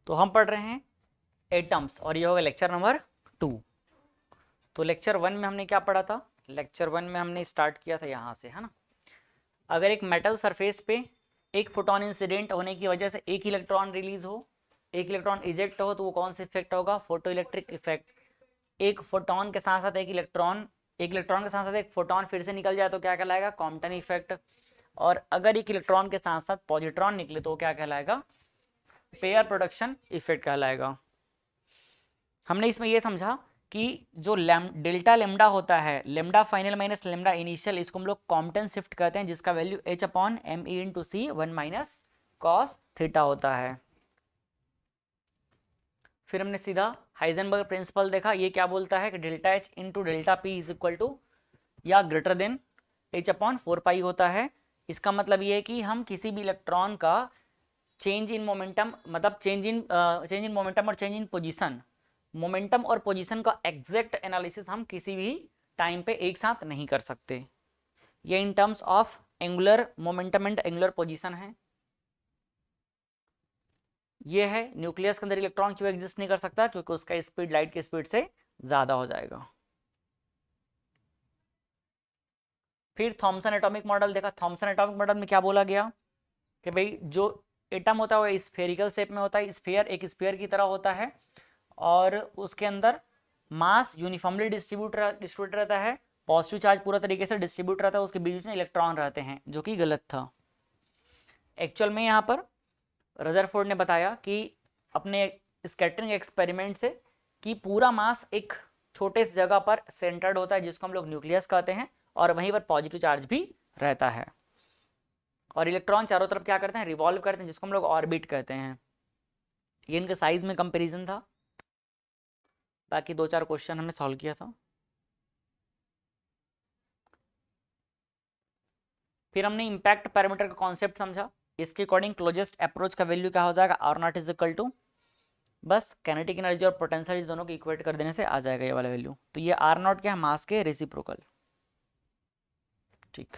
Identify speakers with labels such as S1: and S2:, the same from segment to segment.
S1: तो हम पढ़ रहे हैं एटम्स और ये होगा लेक्चर नंबर 2। तो लेक्चर 1 में हमने क्या पढ़ा था? लेक्चर 1 में हमने स्टार्ट किया था यहाँ से, है ना। अगर एक मेटल सरफेस पे एक फोटोन इंसिडेंट होने की वजह से एक इलेक्ट्रॉन रिलीज हो, एक इलेक्ट्रॉन इजेक्ट हो, तो वो कौन सा इफेक्ट होगा? Photo electric effect. एक फोटोन के साथ साथ एक इलेक्ट्रॉन के साथ साथ एक फोटोन फिर से निकल जाए तो क्या कहलाएगा? Compton effect. और अगर एक इलेक्ट्रॉन के साथ साथ पॉजिट्रॉन निकले तो क्या कहलाएगा? पेयर प्रोडक्शन इफेक्ट कहलाएगा। हमने इसमें यह समझा कि जो डेल्टा लेमडा होता है, lambda final minus lambda initial, इसको हम लोग कॉम्पटन शिफ्ट कहते हैं, जिसका value h upon M E into C 1 minus cos theta होता है। फिर हमने सीधा हाइजेनबर्ग प्रिंसिपल देखा। ये क्या बोलता है कि delta H into delta P is equal to या greater than h upon 4 pi होता है। इसका मतलब ये है कि हम किसी भी इलेक्ट्रॉन का चेंज इन मोमेंटम, मतलब चेंज इन मोमेंटम और चेंज इन पोजीशन, मोमेंटम और पोजीशन का एग्जैक्ट एनालिसिस हम किसी भी टाइम पे एक साथ नहीं कर सकते। ये इन terms of angular momentum and angular position है। ये है न्यूक्लियस के अंदर इलेक्ट्रॉन क्यों एग्जिस्ट नहीं कर सकता? क्योंकि उसका स्पीड लाइट की स्पीड से ज्यादा हो जाएगा। फिर थॉमसन एटॉमिक मॉडल देखा। थॉमसन एटॉमिक मॉडल में क्या बोला गया कि भाई जो एटम होता है वो स्फेरिकल शेप में होता है, स्फीयर एक स्फीयर की तरह होता है, और उसके अंदर मास यूनिफॉर्मली डिस्ट्रीब्यूट रहता है, पॉजिटिव चार्ज पूरा तरीके से डिस्ट्रीब्यूट रहता है, उसके बीच में इलेक्ट्रॉन रहते हैं, जो कि गलत था। एक्चुअल में यहाँ पर रदरफोर्ड ने बताया कि अपने स्कैटरिंग एक्सपेरिमेंट से कि पूरा मास एक छोटे से जगह पर सेंटर्ड होता है, जिसको हम लोग न्यूक्लियस कहते हैं, और वहीं पर पॉजिटिव चार्ज भी रहता है, और इलेक्ट्रॉन चारों तरफ क्या करते हैं? रिवॉल्व करते हैं, जिसको हम लोग ऑर्बिट कहते हैं। ये इनके साइज में कंपैरिजन था। बाकी 2-4 क्वेश्चन हमने सॉल्व किया था। फिर हमने इम्पैक्ट पैरामीटर का कॉन्सेप्ट समझा। इसके अकॉर्डिंग क्लोजेस्ट अप्रोच का वैल्यू क्या हो जाएगा? R naught is equal to, बस काइनेटिक एनर्जी और पोटेंशियल एनर्जी दोनों को इक्वेट कर देने से आ जाएगा ये वाला वैल्यू। तो ये आर नॉट क्या है? मास के रेसिप्रोकल। ठीक,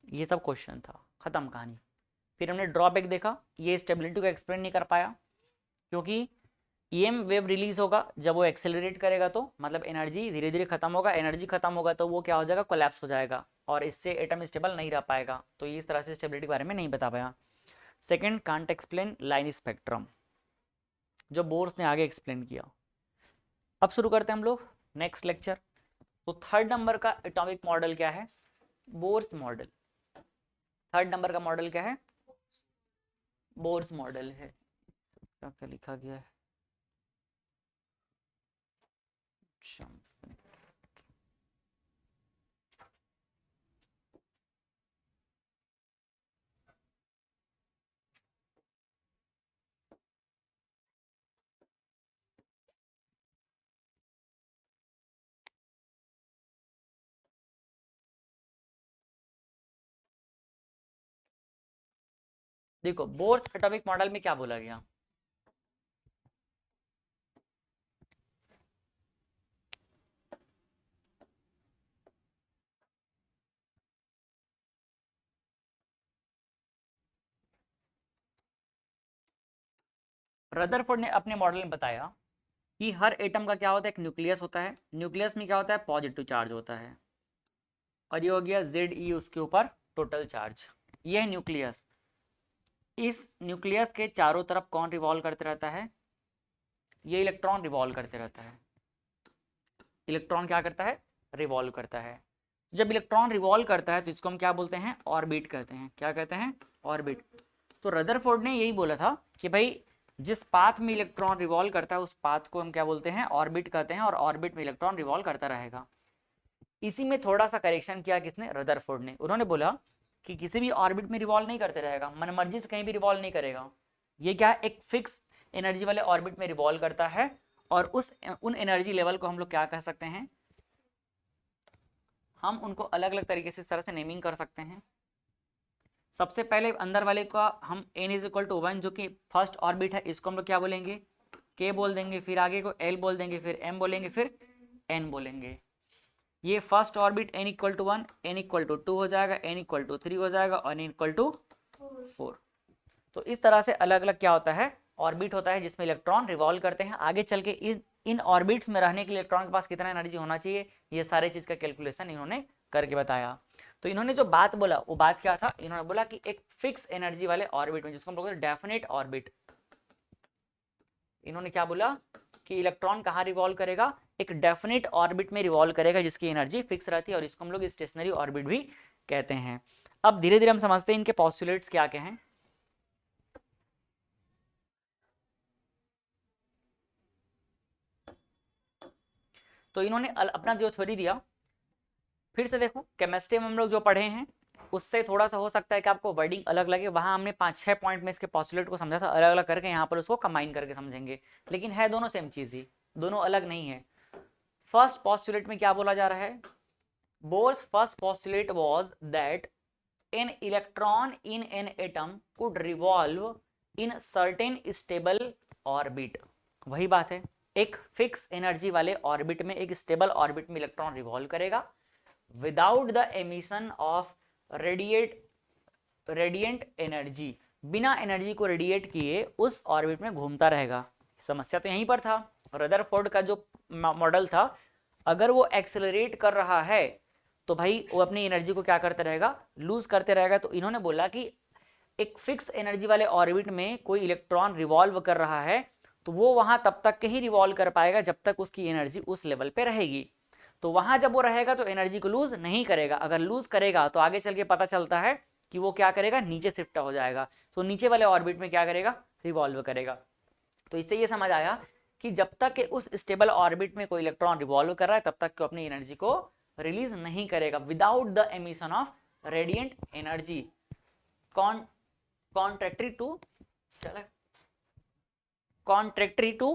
S1: ये सब क्वेश्चन था, खत्म कहानी। फिर हमने ड्रॉबैक देखा। ये स्टेबिलिटी को एक्सप्लेन नहीं कर पाया, क्योंकि ईएम वेव रिलीज होगा जब वो एक्सेलरेट करेगा, तो मतलब एनर्जी धीरे धीरे खत्म होगा, एनर्जी खत्म होगा तो वो क्या हो जाएगा? कोलैप्स हो जाएगा, और इससे एटम स्टेबल नहीं रह पाएगा। तो इस तरह से स्टेबिलिटी के बारे में नहीं बता पाया। Second, can't explain line spectrum, जो बोर्स ने आगे एक्सप्लेन किया। अब शुरू करते हैं हम लोग नेक्स्ट लेक्चर। तो थर्ड नंबर का एटॉमिक मॉडल क्या है? Bohr's model. थर्ड नंबर का मॉडल क्या है? बोर्स मॉडल है। क्या क्या लिखा गया है? देखो, बोर्स एटॉमिक मॉडल में क्या बोला गया? रदरफोर्ड ने अपने मॉडल में बताया कि हर एटम का क्या होता है? एक न्यूक्लियस होता है। न्यूक्लियस में क्या होता है? पॉजिटिव चार्ज होता है, और ये हो गया Ze उसके ऊपर टोटल चार्ज। ये है न्यूक्लियस। इस न्यूक्लियस के चारों तरफ कौन रिवॉल्व करते रहता है? ये इलेक्ट्रॉन रिवॉल्व करते रहता है। इलेक्ट्रॉन क्या करता है? रिवॉल्व करता है। जब इलेक्ट्रॉन रिवॉल्व करता है तो इसको हम क्या बोलते हैं? ऑर्बिट कहते हैं। क्या कहते हैं? ऑर्बिट। तो रदरफोर्ड ने यही बोला था कि भाई जिस पाथ में इलेक्ट्रॉन रिवॉल्व करता है उस पाथ को हम क्या बोलते हैं? ऑर्बिट कहते हैं, और ऑर्बिट में इलेक्ट्रॉन रिवॉल्व करता रहेगा। इसी में थोड़ा सा करेक्शन किया किसने? रदरफोर्ड ने। उन्होंने बोला कि किसी भी ऑर्बिट में रिवॉल्व नहीं करते रहेगा, मनमर्जी से कहीं भी रिवॉल्व नहीं करेगा। ये क्या है? एक फिक्स एनर्जी वाले ऑर्बिट में रिवॉल्व करता है, और उन एनर्जी लेवल को हम लोग क्या कह सकते हैं? हम उनको अलग अलग तरीके से इस तरह से नेमिंग कर सकते हैं। सबसे पहले अंदर वाले का हम n इज इक्वल टू 1, जो कि फर्स्ट ऑर्बिट है, इसको हम लोग क्या बोलेंगे? k बोल देंगे। फिर आगे को l बोल देंगे, फिर m बोलेंगे, फिर n बोलेंगे। ये first orbit n equal to 1, n equal to 2 हो जाएगा, n इक्वल टू 3 हो जाएगा, और n इक्वल टू 4। तो इस तरह से अलग अलग क्या होता है, ऑर्बिट होता है जिसमें इलेक्ट्रॉन रिवॉल्व करते हैं। आगे चल के इन ऑर्बिट्स में रहने के लिए इलेक्ट्रॉन के पास कितना एनर्जी होना चाहिए, ये सारे चीज का कैलकुलेशन इन्होंने करके बताया। तो इन्होंने जो बात बोला वो बात क्या था, इन्होंने बोला कि एक फिक्स एनर्जी वाले ऑर्बिट में, जिसको हम बोलते हैं डेफिनेट ऑर्बिट, इन्होंने क्या बोला कि इलेक्ट्रॉन कहाँ रिवॉल्व करेगा, एक डेफिनेट ऑर्बिट में रिवॉल्व करेगा जिसकी एनर्जी फिक्स रहती है, और इसको हम लोग स्टेशनरी ऑर्बिट भी कहते हैं। अब धीरे धीरे हम समझते हैं इनके पॉस्टुलेट्स क्या क्या हैं। तो इन्होंने अपना जो थ्योरी दिया, फिर से देखो केमिस्ट्री में हम लोग जो पढ़े हैं उससे थोड़ा सा हो सकता है कि आपको वर्डिंग अलग लगे, वहां हमने 5-6 पॉइंट में इसके पॉस्टुलेट को समझा था अलग अलग करके, यहाँ पर उसको कंबाइन करके समझेंगे, लेकिन है दोनों सेम चीज ही, दोनों अलग नहीं है। फर्स्ट पॉस्टुलेट में क्या बोला जा रहा है, Bohr's first postulate was that an electron in an atom could revolve in certain stable orbit। वही बात है, एक फिक्स एनर्जी वाले ऑर्बिट में, एक स्टेबल ऑर्बिट में इलेक्ट्रॉन रिवॉल्व करेगा without the emission of radiant energy, बिना एनर्जी को रेडिएट किए उस ऑर्बिट में घूमता रहेगा। समस्या तो यहीं पर था, रदरफोर्ड का जो मॉडल था, अगर वो एक्सेलरेट कर रहा है तो भाई वो अपनी एनर्जी को क्या करते रहेगा, लूज करते रहेगा। तो इन्होंने बोला कि एक फिक्स एनर्जी वाले ऑर्बिट में कोई इलेक्ट्रॉन रिवॉल्व कर रहा है तो वो वहां तब तक के ही रिवॉल्व कर पाएगा जब तक उसकी एनर्जी उस लेवल पे रहेगी। तो वहां जब वो रहेगा तो एनर्जी को लूज नहीं करेगा, अगर लूज करेगा तो आगे चल के पता चलता है कि वो क्या करेगा, नीचे शिफ्ट हो जाएगा, तो नीचे वाले ऑर्बिट में क्या करेगा, रिवॉल्व करेगा। तो इससे ये समझ आया कि जब तक उस स्टेबल ऑर्बिट में कोई इलेक्ट्रॉन रिवॉल्व कर रहा है तब तक अपनी एनर्जी को रिलीज नहीं करेगा without the emission of radiant energy. Contradictory to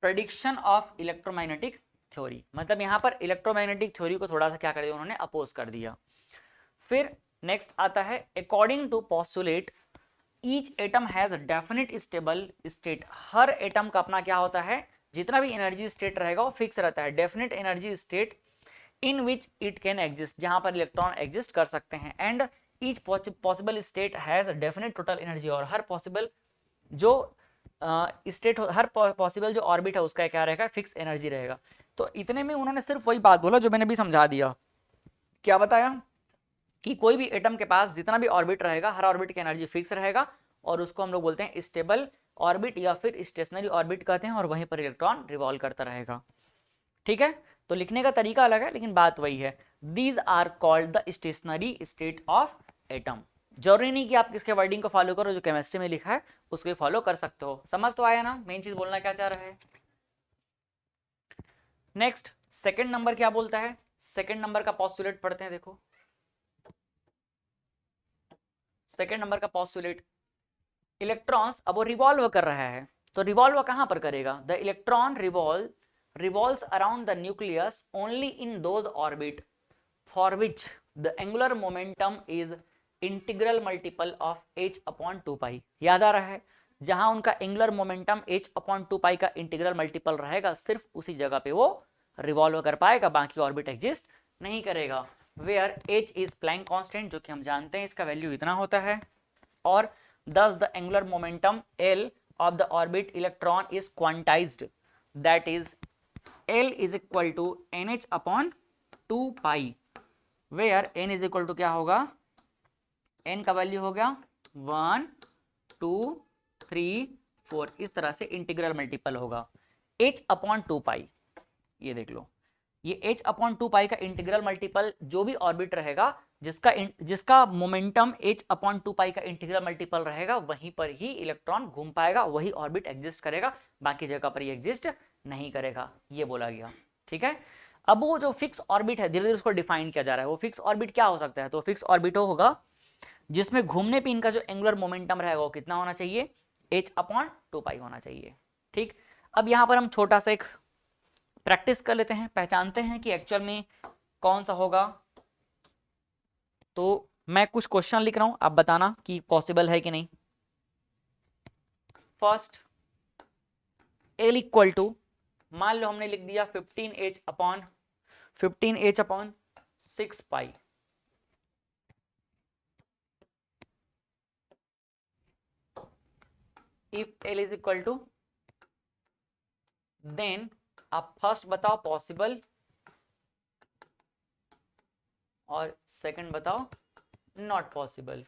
S1: prediction of electromagnetic theory, मतलब यहां पर इलेक्ट्रोमैग्नेटिक थ्योरी को थोड़ा सा क्या कर दिया उन्होंने, अपोज कर दिया। फिर नेक्स्ट आता है according to postulate each atom has definite stable state, हर एटम का अपना क्या होता है, जितना भी एनर्जी स्टेट रहेगा वो फिक्स रहता है, definite energy state in which it can exist, जहां पर इलेक्ट्रॉन एग्जिस्ट कर सकते हैं, and each possible state has definite total energy, और हर पॉसिबल जो स्टेट हर पॉसिबल जो ऑर्बिट है उसका क्या रहेगा, फिक्स एनर्जी रहेगा। तो इतने में उन्होंने सिर्फ वही बात बोला जो मैंने भी समझा दिया, क्या बताया कि कोई भी एटम के पास जितना भी ऑर्बिट रहेगा हर ऑर्बिट की एनर्जी फिक्स रहेगा, और उसको हम लोग बोलते हैं स्टेबल ऑर्बिट या फिर स्टेशनरी ऑर्बिट कहते हैं, और वहीं पर इलेक्ट्रॉन रिवॉल्व करता रहेगा। ठीक है, तो लिखने का तरीका अलग है लेकिन बात वही है। These are called the stationary state of atom. जरूरी नहीं कि आप किसके वर्डिंग को फॉलो करो, जो केमिस्ट्री में लिखा है उसको फॉलो कर सकते हो। समझ तो आया ना मेन चीज बोलना क्या चाह रहा है। नेक्स्ट सेकंड नंबर क्या बोलता है, सेकंड नंबर का पॉस्टुलेट पढ़ते हैं। देखो सेकंड नंबर का पॉस्टुलेट, इलेक्ट्रॉन्स अब वो रिवॉल्व कर रहा है, तो रिवॉल्व कहां पर करेगा, the electron revolves around the nucleus only in those orbit for which the angular momentum is integral multiple of h upon 2 pi। याद आ रहा है, जहां उनका एंगुलर मोमेंटम h अपॉन 2 पाई का इंटीग्रल मल्टीपल रहेगा सिर्फ उसी जगह पे वो रिवॉल्व कर पाएगा, बाकी ऑर्बिट एग्जिस्ट नहीं करेगा। Where h is Planck constant, जो कि हम जानते हैं इसका वैल्यू इतना होता है, और thus the angular momentum L of the orbit electron is quantized, that is L is equal to nh upon 2 pi, where n is equal to क्या होगा, n का वैल्यू हो गया 1 2 3 4, इस तरह से इंटीग्रल मल्टीपल होगा h अपॉन 2 पाई। ये देख लो, ये h अपॉन 2 पाई का इंटीग्रल मल्टीपल जो भी ऑर्बिट रहेगा जिसका मोमेंटम h अपॉन 2 पाई का इंटीग्रल मल्टीपल रहेगा वहीं पर ही इलेक्ट्रॉन घूम पाएगा, वही ऑर्बिट एग्जिस्ट करेगा, बाकी जगह पर ये एग्जिस्ट नहीं करेगा, ये बोला गया। ठीक है, अब वो जो फिक्स ऑर्बिट है धीरे धीरे उसको डिफाइन किया जा रहा है। वो फिक्स ऑर्बिट क्या हो सकता है, तो फिक्स ऑर्बिट होगा जिसमें घूमने पे इनका जो एंगुलर मोमेंटम रहेगा वो कितना होना चाहिए, h अपॉन 2 पाई होना चाहिए। ठीक, अब यहां पर हम छोटा सा एक प्रैक्टिस कर लेते हैं, पहचानते हैं कि एक्चुअल में कौन सा होगा। तो मैं कुछ क्वेश्चन लिख रहा हूं, आप बताना कि पॉसिबल है कि नहीं। फर्स्ट L इक्वल टू, मान लो हमने लिख दिया 15h upon 6 pi. If L is equal to, then आप फर्स्ट बताओ पॉसिबल और सेकंड बताओ नॉट पॉसिबल।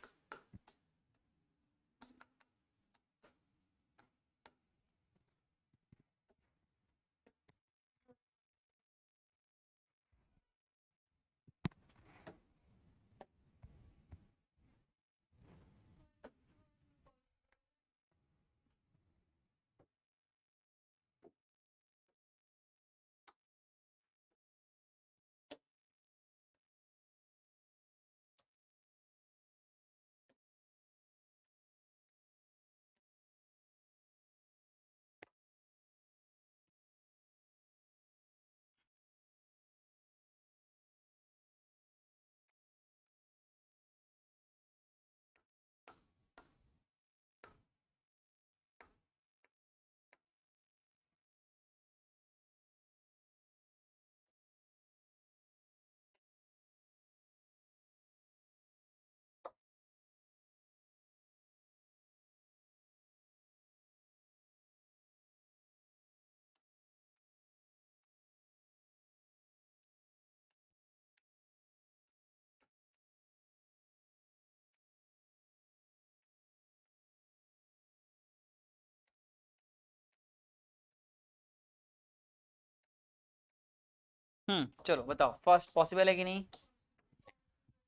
S1: चलो बताओ फर्स्ट पॉसिबल है कि नहीं,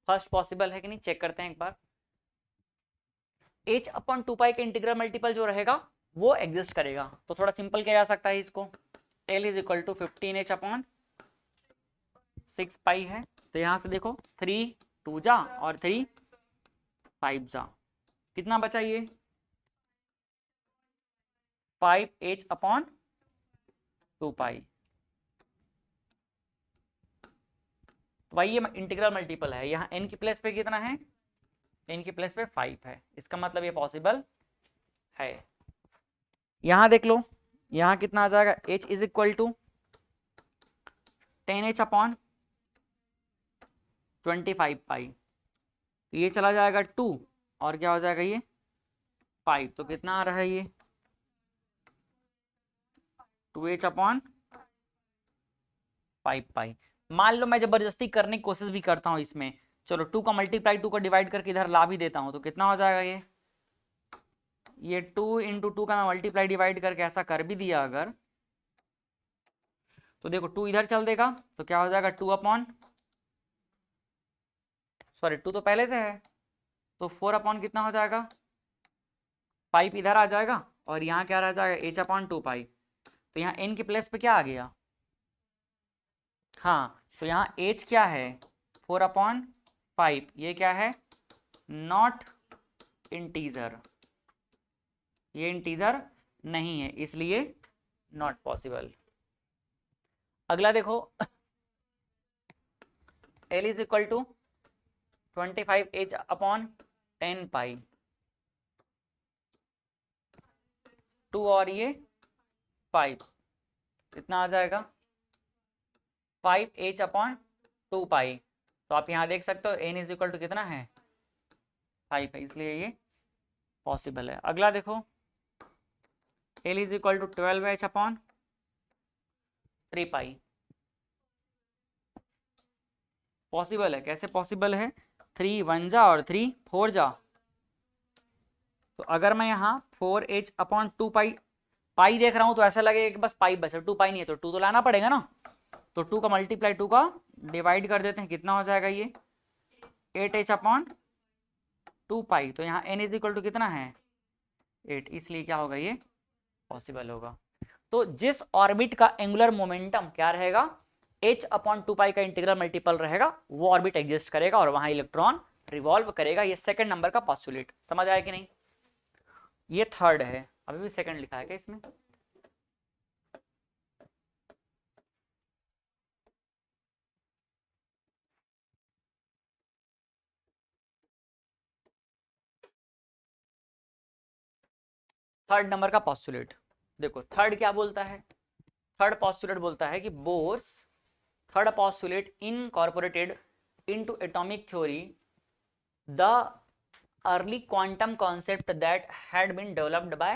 S1: फर्स्ट पॉसिबल है कि नहीं चेक करते हैं एक बार। h अपॉन 2 पाई का इंटीग्रल मल्टीपल जो रहेगा वो एग्जिस्ट करेगा, तो थोड़ा सिंपल किया जा सकता है इसको। l is equal to 15h upon 6 pi है, तो यहां से देखो 3 2 जा और 3 5 जा, कितना बचा ये 5h अपॉन 2 पाई। तो भाई ये इंटीग्रल मल्टीपल है, यहाँ n की प्लेस पे कितना है, n की प्लेस पे 5 है, इसका मतलब ये पॉसिबल है। यहां देख लो यहां कितना आ जाएगा, h is equal to 10h upon 25 pi, तो ये चला जाएगा 2 और क्या हो जाएगा ये 5, तो कितना आ रहा है ये 2h अपॉन 5 पाई। मान लो मैं जबरदस्ती करने की कोशिश भी करता हूं इसमें, चलो 2 का मल्टीप्लाई 2 का डिवाइड करके इधर ला भी देता हूं, तो कितना हो जाएगा ये 2 इंटू 2 का मैं मल्टीप्लाई डिवाइड करके ऐसा कर भी दिया अगर, तो देखो 2 इधर चल देगा तो क्या हो जाएगा 2 अपॉन, सॉरी 2 तो पहले से है, तो 4 अपॉन कितना हो जाएगा 5 इधर आ जाएगा और यहाँ क्या रह जाएगा h अपॉन 2 पाई, तो यहाँ n की प्लेस पे क्या आ गया, हाँ तो यहाँ h क्या है 4 अपॉन 5, ये क्या है नॉट इंटीजर, ये इंटीजर नहीं है इसलिए नॉट पॉसिबल। अगला देखो l is equal to 25h upon 10 pi, 2 और ये 5, कितना आ जाएगा 5h अपॉन 2 पाई, तो आप यहाँ देख सकते हो n इज इक्वल टू कितना है 5 है, इसलिए ये पॉसिबल है। अगला देखो l is equal to 12h upon 3 pi, possible है, कैसे पॉसिबल है 3 1 जा और 3 4 जा, तो अगर मैं यहाँ 4h अपॉन 2 पाई पाई देख रहा हूँ तो ऐसा लगेगा कि बस पाई बचा, 2 पाई नहीं है तो 2 तो लाना पड़ेगा ना, तो 2 का मल्टीप्लाई 2 का डिवाइड कर देते हैं, कितना हो जाएगा ये 8h अपॉन 2 पाई, तो यहाँ n इज इक्वल टू कितना है 8, इसलिए क्या होगा ये पॉसिबल होगा। तो जिस ऑर्बिट का एंगुलर मोमेंटम क्या रहेगा h अपॉन 2 पाई का इंटीग्रल मल्टीपल रहेगा वो ऑर्बिट एग्जिस्ट करेगा और वहां इलेक्ट्रॉन रिवॉल्व करेगा, ये सेकंड नंबर का पॉस्टुलेट, समझ आया कि नहीं। ये थर्ड है, अभी भी सेकंड लिखा है क्या इसमें, थर्ड नंबर का पॉस्टुलेट देखो, थर्ड क्या बोलता है, थर्ड पॉस्टुलेट बोलता है कि Bohr's third postulate incorporated into atomic theory the early quantum concept that had been developed by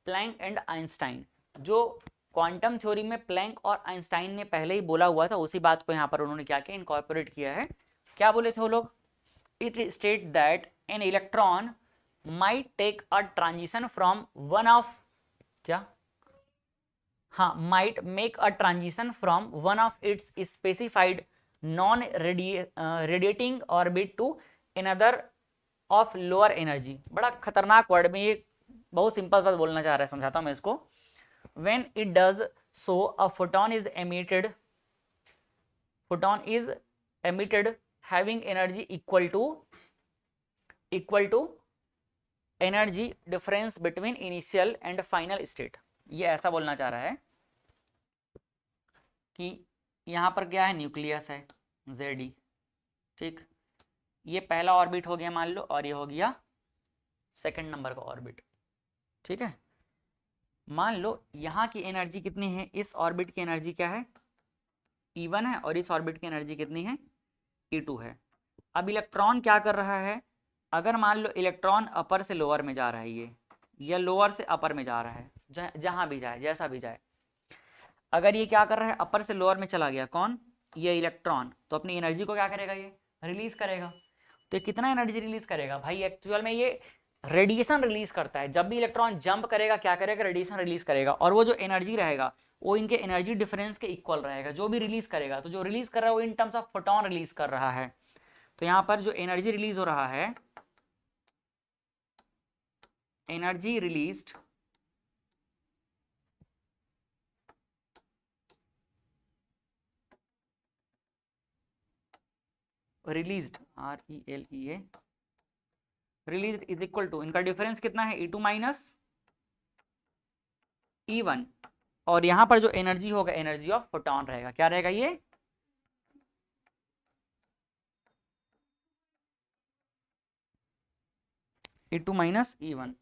S1: Planck and Einstein. जो क्वांटम थ्योरी में प्लैंक और आइंस्टाइन ने पहले ही बोला हुआ था, उसी बात को यहाँ पर उन्होंने क्या किया, इनकॉर्पोरेट किया है। क्या बोले थे वो लोग? It state that an electron might take a transition from one of, क्या, हाँ, might make a transition from one of its specified non radiating orbit to another of lower energy. बड़ा खतरनाक वर्ड में ये, बहुत सिंपल बात बोलना चाह रहा है, समझाता हूं मैं इसको। when it does so a photon is emitted having energy equal to energy difference between initial and final state। ये ऐसा बोलना चाह रहा है कि यहाँ पर क्या है, न्यूक्लियस है Ze, ठीक, ये पहला ऑर्बिट हो गया मान लो, और ये हो गया सेकंड नंबर का ऑर्बिट, ठीक है। मान लो यहाँ की एनर्जी कितनी है, इस ऑर्बिट की एनर्जी क्या है, E1 है, और इस ऑर्बिट की एनर्जी कितनी है, E2 है। अब इलेक्ट्रॉन क्या कर रहा है, अगर मान लो इलेक्ट्रॉन अपर से लोअर में जा रहा है ये, या लोअर से अपर में जा रहा है, जहां भी जाए, जैसा भी जाए, अगर ये क्या कर रहा है, अपर से लोअर में चला गया, कौन, ये इलेक्ट्रॉन, तो अपनी एनर्जी को क्या करेगा, ये रिलीज करेगा। तो ये कितना एनर्जी रिलीज करेगा भाई, एक्चुअल में ये रेडिएशन रिलीज करता है। जब भी इलेक्ट्रॉन जंप करेगा क्या करेगा, रेडिएशन रिलीज करेगा, और वो जो एनर्जी रहेगा वो इनके एनर्जी डिफरेंस के इक्वल रहेगा जो भी रिलीज करेगा। तो जो रिलीज कर रहा है वो इन टर्म्स ऑफ फोटोन रिलीज कर रहा है। तो यहाँ पर जो एनर्जी रिलीज हो रहा है, energy released released RELEA released is equal to, इनका डिफरेंस कितना है, E2 माइनस E1, और यहां पर जो एनर्जी होगा एनर्जी ऑफ फोटोन रहेगा, क्या रहेगा ये, E2 minus E1,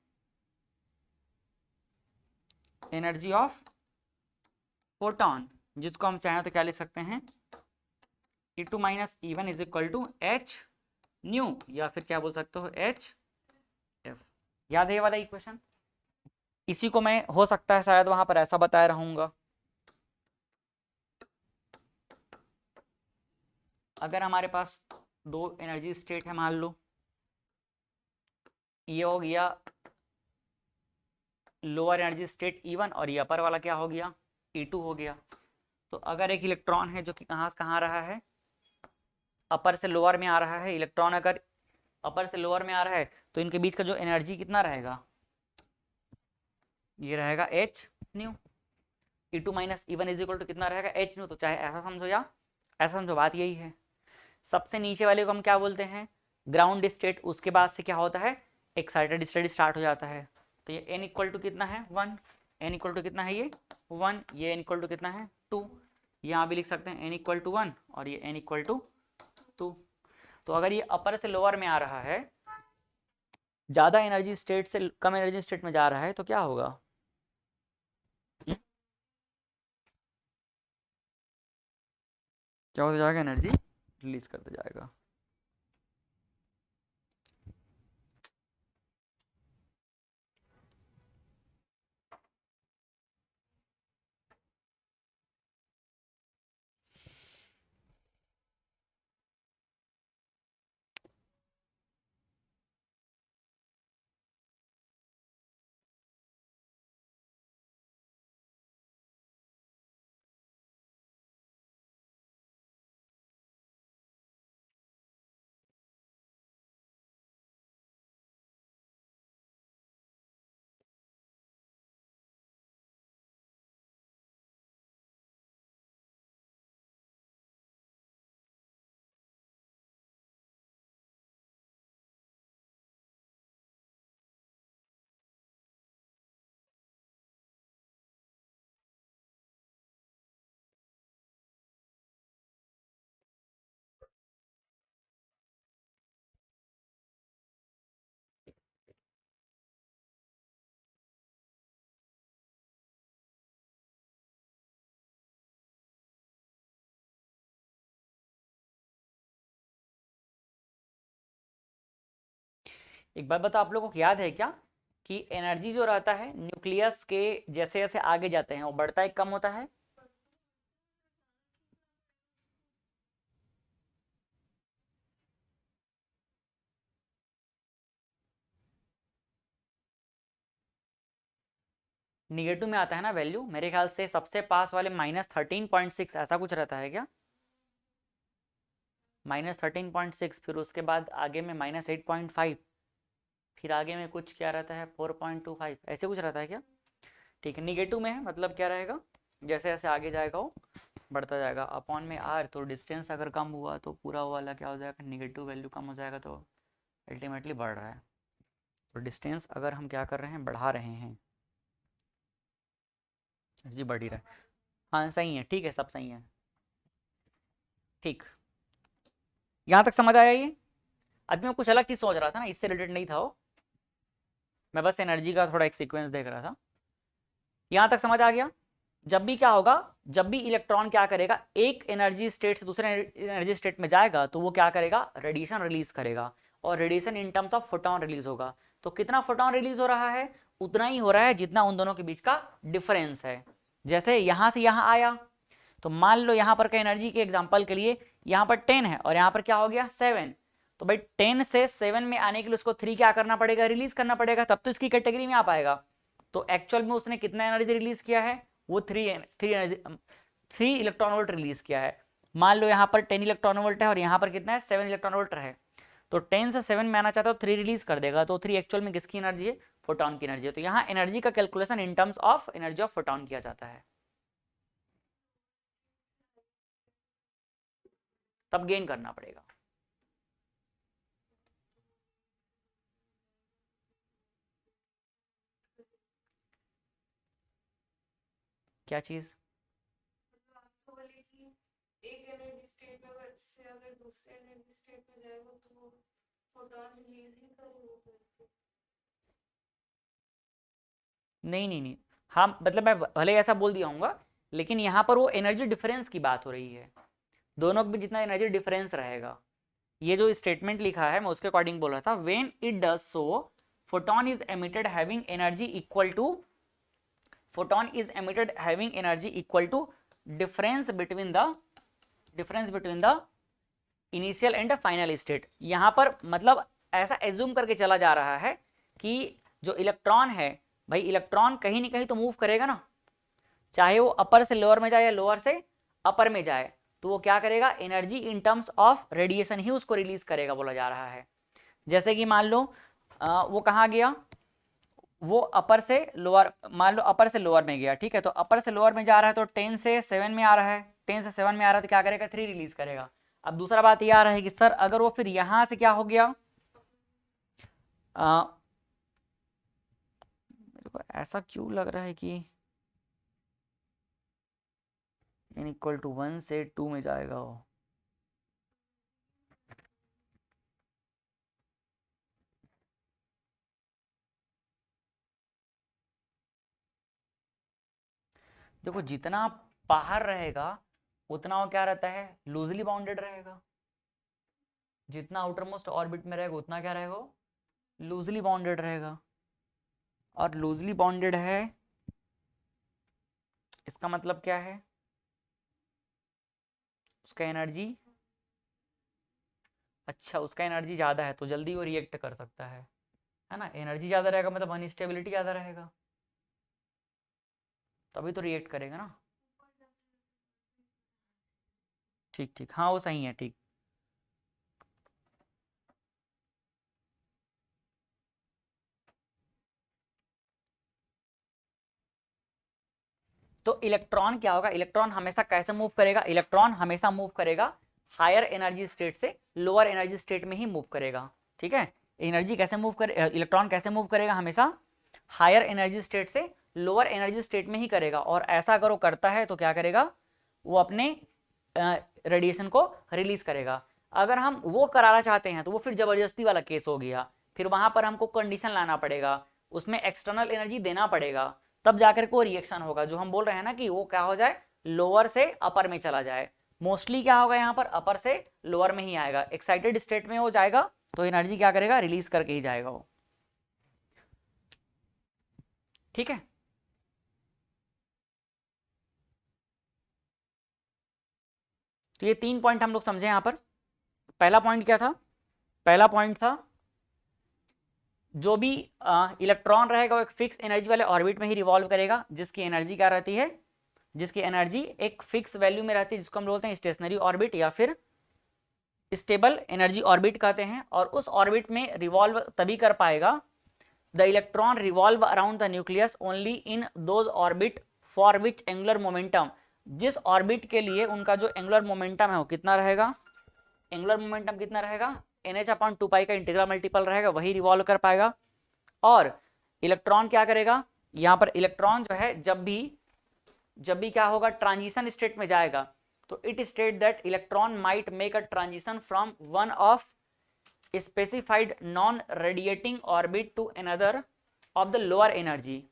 S1: energy of photon, जिसको हम चाहें तो क्या लिख सकते हैं, E2 minus E1 is equal to H nu, या फिर क्या बोल सकते हो, HF। याद है ये वाला इक्वेशन? इसी को मैं, हो सकता है शायद वहां पर ऐसा बताया रहूंगा, अगर हमारे पास दो एनर्जी स्टेट है, मान लो ये हो गया लोअर एनर्जी स्टेट E1, और ये अपर वाला क्या हो गया, E2 हो गया। तो अगर एक इलेक्ट्रॉन है जो कि कहाँ से कहाँ रहा है, अपर से लोअर में आ रहा है, इलेक्ट्रॉन अगर अपर से लोअर में आ रहा है, तो इनके बीच का जो एनर्जी कितना रहेगा, ये रहेगा H nu. E2 minus E1 is equal to कितना रहेगा, H न्यू। तो चाहे ऐसा समझो या ऐसा समझो, बात यही है। सबसे नीचे वाले को हम क्या बोलते हैं, ग्राउंड स्टेट। उसके बाद से क्या होता है, एक्साइटेड स्टेट स्टार्ट हो जाता है। तो ये n इक्वल टू कितना है, 1, n इक्वल टू कितना है, ये 1, ये n इक्वल टू कितना है, 2। यहाँ भी लिख सकते हैं n इक्वल टू 1 और ये n इक्वल टू 2। तो अगर ये अपर से लोअर में आ रहा है, ज़्यादा एनर्जी स्टेट से कम एनर्जी स्टेट में जा रहा है, तो क्या होगा, क्या होता जाएगा, एनर्जी रिलीज करते जाएगा। एक बात बता, आप लोगों को याद है क्या, कि एनर्जी जो रहता है न्यूक्लियस के जैसे जैसे आगे जाते हैं वो बढ़ता है कम होता है। निगेटिव में आता है ना वैल्यू, मेरे ख्याल से सबसे पास वाले -13.6 ऐसा कुछ रहता है क्या? -13.6, फिर उसके बाद आगे में -8.5, फिर आगे में कुछ क्या रहता है 4.25, ऐसे कुछ रहता है क्या? ठीक है, निगेटिव में है मतलब क्या रहेगा, जैसे जैसे आगे जाएगा वो बढ़ता जाएगा अपॉन में आर, तो डिस्टेंस अगर कम हुआ तो पूरा वाला क्या हो जाएगा, निगेटिव वैल्यू कम हो जाएगा, तो अल्टीमेटली बढ़ रहा है। तो डिस्टेंस अगर हम क्या कर रहे हैं, बढ़ा रहे हैं, जी बढ़ ही रहा है। हाँ सही है, ठीक है, सब सही है, ठीक। यहाँ तक समझ आया ये? अभी मैं कुछ अलग चीज़ सोच रहा था ना, इससे रिलेटेड नहीं था वो, मैं बस एनर्जी का थोड़ा एक सीक्वेंस देख रहा था। यहाँ तक समझ आ गया? जब भी क्या होगा, जब भी इलेक्ट्रॉन क्या करेगा, एक एनर्जी स्टेट से दूसरे एनर्जी स्टेट में जाएगा तो वो क्या करेगा, रेडिएशन रिलीज करेगा, और radiation in terms of photon release होगा। तो कितना फोटोन रिलीज हो रहा है, उतना ही हो रहा है जितना उन दोनों के बीच का डिफरेंस है। जैसे यहां से यहां आया, तो मान लो यहां पर का एनर्जी के एग्जांपल के लिए यहां पर 10 है और यहां पर क्या हो गया 7, तो भाई 10 से 7 में आने के लिए उसको 3 क्या करना पड़ेगा, रिलीज करना पड़ेगा, तब तो इसकी कैटेगरी में आ पाएगा। तो एक्चुअल में उसने कितना एनर्जी रिलीज किया है, वो 3 इलेक्ट्रॉन वोल्ट रिलीज किया है। मान लो यहाँ पर 10 इलेक्ट्रॉन वोल्ट है और यहाँ पर कितना है 7 इलेक्ट्रॉन वोल्ट है, तो 10 से 7 में आना चाहता है तो 3 रिलीज कर देगा, तो 3 एक्चुअल में किसकी एनर्जी है, फोटोन की एनर्जी है। तो यहाँ एनर्जी का calculation in terms of energy of photon किया जाता है, तब गेन करना पड़ेगा। क्या चीज?
S2: एक एनर्जी स्टेट में अगर दूसरे एनर्जी स्टेट में जाएगा तो वो फोटोन रिलीज ही करेगा।
S1: नहीं नहीं नहीं, हाँ मतलब मैं भले ऐसा बोल दिया हूँ, लेकिन यहाँ पर वो एनर्जी डिफरेंस की बात हो रही है, दोनों के बीच जितना एनर्जी डिफरेंस रहेगा। ये जो स्टेटमेंट लिखा है मैं उसके अकॉर्डिंग बोल रहा था, when it does so photon is emitted having energy equal to, photon is emitted having energy equal to difference between the initial and final state. यहाँ पर मतलब ऐसा एज्यूम करके चला जा रहा है कि जो इलेक्ट्रॉन है, भाई इलेक्ट्रॉन कहीं ना कहीं तो मूव करेगा ना, चाहे वो अपर से लोअर में जाए या लोअर से अपर में जाए, तो वो क्या करेगा, energy in terms of radiation ही उसको रिलीज करेगा बोला जा रहा है। जैसे कि मान लो वो कहाँ गया, वो अपर से लोअर, मान लो अपर से लोअर में गया, ठीक है, तो अपर से लोअर में जा रहा है तो 10 से 7 में आ रहा है, 10 से 7 में आ रहा है तो क्या करेगा, 3 रिलीज करेगा। अब दूसरा बात ये आ रहा है कि सर अगर वो फिर यहां से क्या हो गया, मेरे को ऐसा क्यों लग रहा है कि n इक्वल टू 1 से 2 में जाएगा वो, देखो जितना बाहर रहेगा उतना वो क्या रहता है, लूजली बाउंडेड रहेगा, जितना आउटर मोस्ट ऑर्बिट में रहेगा उतना क्या रहेगा, लूजली बाउंडेड रहेगा। और लूजली बाउंडेड है इसका मतलब क्या है, उसका एनर्जी, अच्छा उसका एनर्जी ज़्यादा है तो जल्दी वो रिएक्ट कर सकता है ना, एनर्जी ज़्यादा रहेगा मतलब अनस्टेबिलिटी ज़्यादा रहेगा, तभी तो रिएक्ट करेगा ना। ठीक ठीक, हाँ वो सही है, ठीक। तो इलेक्ट्रॉन क्या होगा, इलेक्ट्रॉन हमेशा कैसे मूव करेगा, इलेक्ट्रॉन हमेशा मूव करेगा हायर एनर्जी स्टेट से लोअर एनर्जी स्टेट में ही मूव करेगा, ठीक है। एनर्जी कैसे मूव करे, इलेक्ट्रॉन कैसे मूव करेगा, हमेशा हायर एनर्जी स्टेट से लोअर एनर्जी स्टेट में ही करेगा, और ऐसा अगर वो करता है तो क्या करेगा, वो अपने रेडिएशन को रिलीज करेगा। अगर हम वो कराना चाहते हैं तो वो फिर जबरदस्ती वाला केस हो गया, फिर वहां पर हमको कंडीशन लाना पड़ेगा, उसमें एक्सटर्नल एनर्जी देना पड़ेगा, तब जाकर को रिएक्शन होगा, जो हम बोल रहे हैं ना कि वो क्या हो जाए, लोअर से अपर में चला जाए। मोस्टली क्या होगा यहाँ पर, अपर से लोअर में ही आएगा, एक्साइटेड स्टेट में हो जाएगा तो एनर्जी क्या करेगा, रिलीज करके ही जाएगा वो। ठीक है। तो ये 3 पॉइंट हम लोग समझे यहां पर। पहला पॉइंट क्या था? पहला पॉइंट था जो भी इलेक्ट्रॉन रहेगा वो एक फिक्स एनर्जी वाले ऑर्बिट में ही रिवॉल्व करेगा, जिसकी एनर्जी क्या रहती है, जिसकी एनर्जी एक फिक्स वैल्यू में रहती है, जिसको हम बोलते हैं स्टेशनरी ऑर्बिट या फिर स्टेबल एनर्जी ऑर्बिट कहते हैं। और उस ऑर्बिट में रिवॉल्व तभी कर पाएगा, the electron revolve around the nucleus only in those orbit for which angular momentum, जिस ऑर्बिट के लिए उनका जो एंगुलर मोमेंटम है वो कितना रहेगा, एंगुलर मोमेंटम कितना रहेगा, NH/2π का इंटीग्रल मल्टीपल रहेगा, वही रिवॉल्व कर पाएगा। और इलेक्ट्रॉन क्या करेगा, यहां पर इलेक्ट्रॉन जो है जब भी क्या होगा, ट्रांजिशन स्टेट में जाएगा, तो it state that electron might make a transition from one of specified non radiating orbit to another of the lower energy.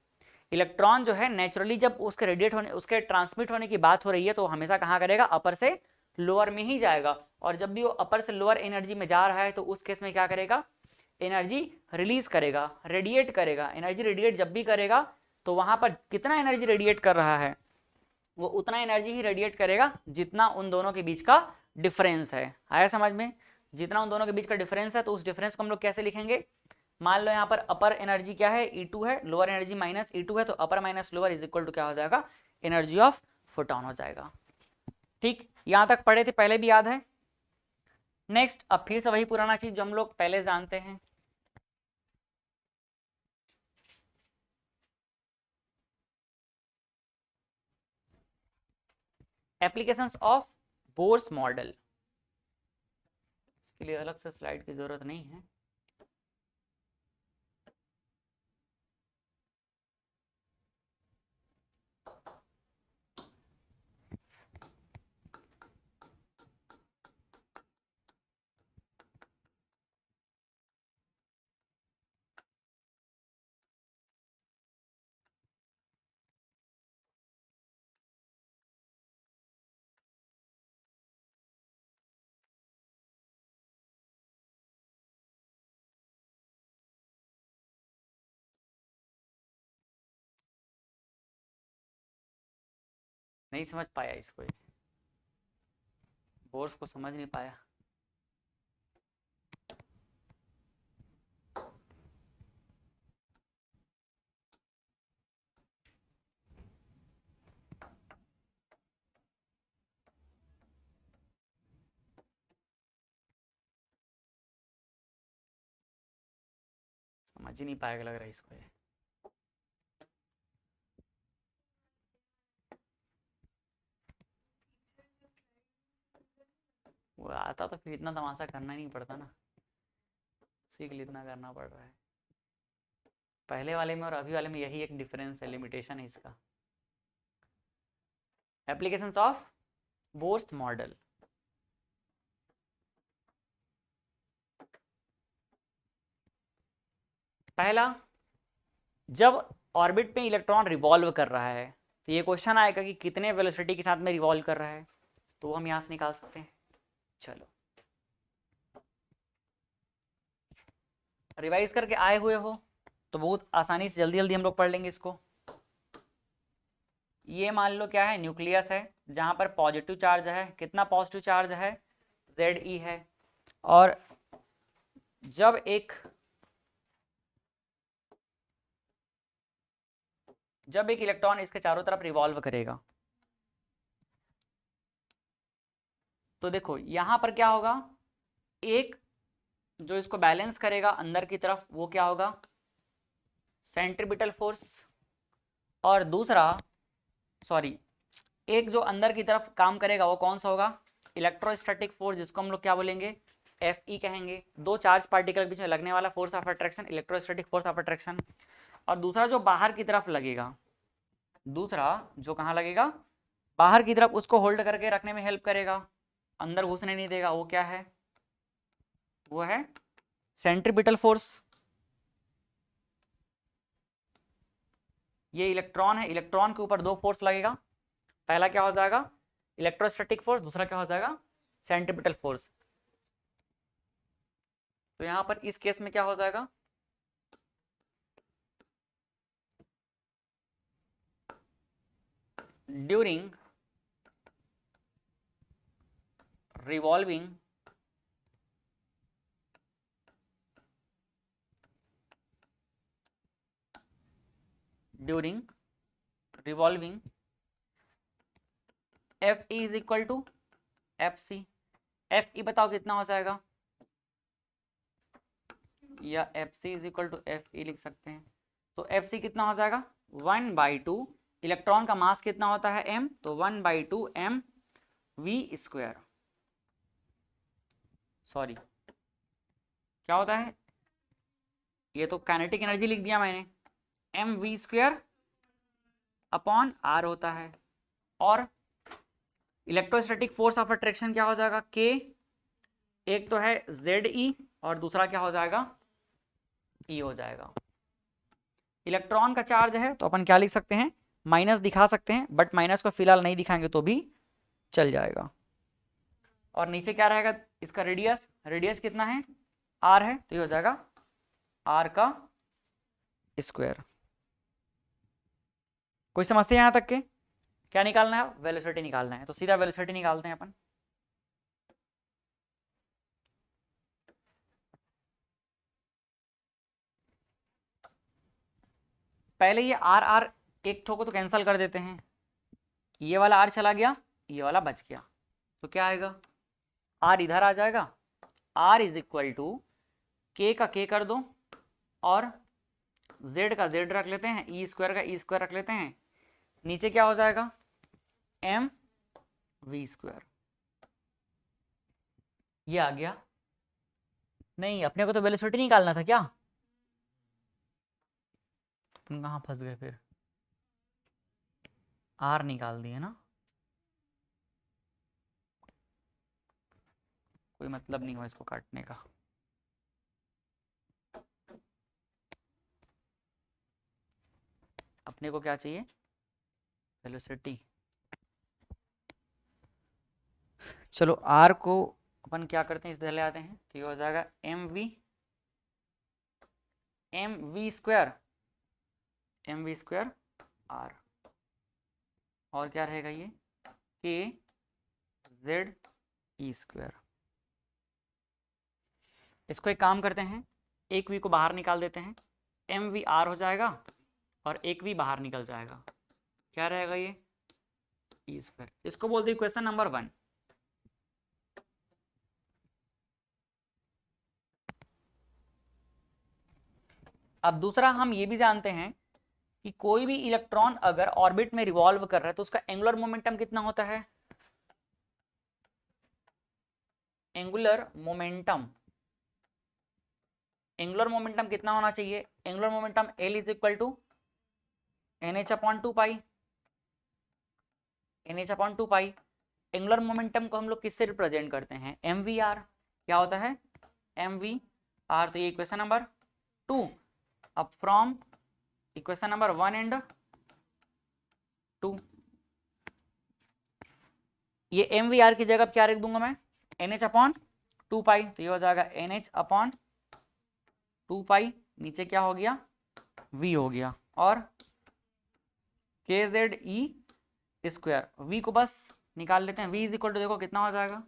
S1: Electron जो है नेचुरली जब उसके रेडिएट होने, उसके ट्रांसमिट होने की बात हो रही है, तो हमेशा कहाँ करेगा, अपर से लोअर में ही जाएगा। और जब भी वो अपर से लोअर एनर्जी में जा रहा है तो उस केस में क्या करेगा, एनर्जी रिलीज करेगा, रेडिएट करेगा। एनर्जी रेडिएट जब भी करेगा तो वहां पर कितना एनर्जी रेडिएट कर रहा है, वो उतना एनर्जी ही रेडिएट करेगा जितना उन दोनों के बीच का डिफरेंस है। आया समझ में? जितना उन दोनों के बीच का डिफरेंस है, तो उस डिफरेंस को हम लोग कैसे लिखेंगे, मान लो यहाँ पर अपर एनर्जी क्या है, E2 है, लोअर एनर्जी माइनस E2 है, तो upper minus lower is equal to क्या हो जाएगा, एनर्जी ऑफ फोटॉन हो जाएगा। ठीक, यहां तक पढ़े थे, पहले भी याद है। नेक्स्ट, अब फिर से वही पुराना चीज जो हम लोग पहले जानते हैं, एप्लीकेशंस ऑफ बोर्स मॉडल। इसके लिए अलग से स्लाइड की जरूरत नहीं है। नहीं समझ पाया इसको, बोर्स को समझ नहीं पाया। समझ ही नहीं पाएगा लग रहा है इसको ये। वो आता तो फिर इतना तमाशा करना ही नहीं पड़ता ना, सीख लिए इतना करना पड़ रहा है। पहले वाले में और अभी वाले में यही एक डिफरेंस है, लिमिटेशन है इसका। Applications of Bohr's model. पहला, जब ऑर्बिट में इलेक्ट्रॉन रिवॉल्व कर रहा है, तो ये क्वेश्चन आएगा कि कितने वेलोसिटी के साथ में रिवॉल्व कर रहा है, तो वो हम यहां से निकाल सकते हैं। चलो रिवाइज करके आए हुए हो तो बहुत आसानी से जल्दी जल्दी हम लोग पढ़ लेंगे इसको। ये मान लो क्या है, न्यूक्लियस है, जहां पर पॉजिटिव चार्ज है, कितना पॉजिटिव चार्ज है, Ze है। और जब एक इलेक्ट्रॉन इसके चारों तरफ रिवॉल्व करेगा, तो देखो यहां पर क्या होगा, एक जो इसको बैलेंस करेगा अंदर की तरफ, वो क्या होगा, सेंट्रीपिटल फोर्स। और दूसरा, सॉरी, एक जो अंदर की तरफ काम करेगा वो कौन सा होगा, इलेक्ट्रोस्टैटिक फोर्स, जिसको हम लोग क्या बोलेंगे, Fe कहेंगे। दो चार्ज पार्टिकल के बीच में लगने वाला force of attraction, electrostatic force of attraction. और दूसरा जो बाहर की तरफ लगेगा, दूसरा जो कहाँ लगेगा, बाहर की तरफ, उसको होल्ड करके रखने में हेल्प करेगा, अंदर घुसने नहीं देगा, वो क्या है, वो है सेंट्रीपिटल फोर्स। ये इलेक्ट्रॉन है, इलेक्ट्रॉन के ऊपर दो फोर्स लगेगा, पहला क्या हो जाएगा, इलेक्ट्रोस्टैटिक फोर्स, दूसरा क्या हो जाएगा, सेंट्रीपिटल फोर्स। तो यहां पर इस केस में क्या हो जाएगा, during revolving F E is equal to F C. F E बताओ कितना हो जाएगा, या F C is equal to F E लिख सकते हैं। तो एफ सी कितना हो जाएगा 1/2, इलेक्ट्रॉन का मास कितना होता है m, तो 1/2 m v स्क्वायर, सॉरी क्या होता है, ये तो काइनेटिक एनर्जी लिख दिया मैंने, M V square upon R होता है। और इलेक्ट्रोस्टैटिक फोर्स ऑफ अट्रैक्शन क्या हो जाएगा के, एक तो है जेड ई और दूसरा क्या हो जाएगा ई हो जाएगा। इलेक्ट्रॉन का चार्ज है तो अपन क्या लिख सकते हैं, माइनस दिखा सकते हैं, बट माइनस को फिलहाल नहीं दिखाएंगे तो भी चल जाएगा। और नीचे क्या रहेगा इसका रेडियस, रेडियस कितना है आर है, तो ये हो जाएगा आर का स्क्वायर। कोई समस्या यहां तक के, क्या निकालना है, वेलोसिटी निकालना है, तो सीधा वेलोसिटी निकालते हैं अपन। पहले ये आर आर एक ठो को तो कैंसिल कर देते हैं, ये वाला आर चला गया, ये वाला बच गया, तो क्या आएगा आर इधर आ जाएगा, आर इज इक्वल टू के का के कर दो और जेड का जेड रख लेते हैं, ई स्क्वायर का ई स्क्वायर रख लेते हैं, नीचे क्या हो जाएगा एम वी स्क्वायर। ये आ गया, नहीं अपने को तो वेलोसिटी निकालना था क्या, तुम कहाँ फंस गए फिर, आर निकाल दिए ना, कोई मतलब नहीं हुआ इसको काटने का। अपने को क्या चाहिए वेलोसिटी। चलो आर को अपन क्या करते हैं, इस तरह ले आते हैं, तो ये हो जाएगा एम वी स्क्वायर आर, और क्या रहेगा ये के जेड ई स्क्वायर। इसको एक काम करते हैं, एक वी को बाहर निकाल देते हैं, एम वी आर हो जाएगा और एक वी बाहर निकल जाएगा, क्या रहेगा ये ई स्क्वायर। इसको बोलते हैं क्वेश्चन नंबर 1। अब दूसरा हम ये भी जानते हैं कि कोई भी इलेक्ट्रॉन अगर ऑर्बिट में रिवॉल्व कर रहा है तो उसका एंगुलर मोमेंटम कितना होता है, एंगुलर मोमेंटम कितना होना चाहिए, angular momentum L is equal to NH/2 pi, NH/2 pi. Angular momentum को हम लोग किससे रिप्रेजेंट करते हैं, MVR, क्या होता है MVR। तो ये इक्वेशन नंबर 2। अब फ्रॉम इक्वेशन नंबर 1 एंड 2, ये MVR की जगह क्या रख दूंगा मैं, NH/2 पाई, तो ये हो जाएगा NH/2 पाई, नीचे क्या हो गया V हो गया, और KZE स्क्वायर, V को बस निकाल लेते हैं, V इज इक्वल टू देखो कितना हो जाएगा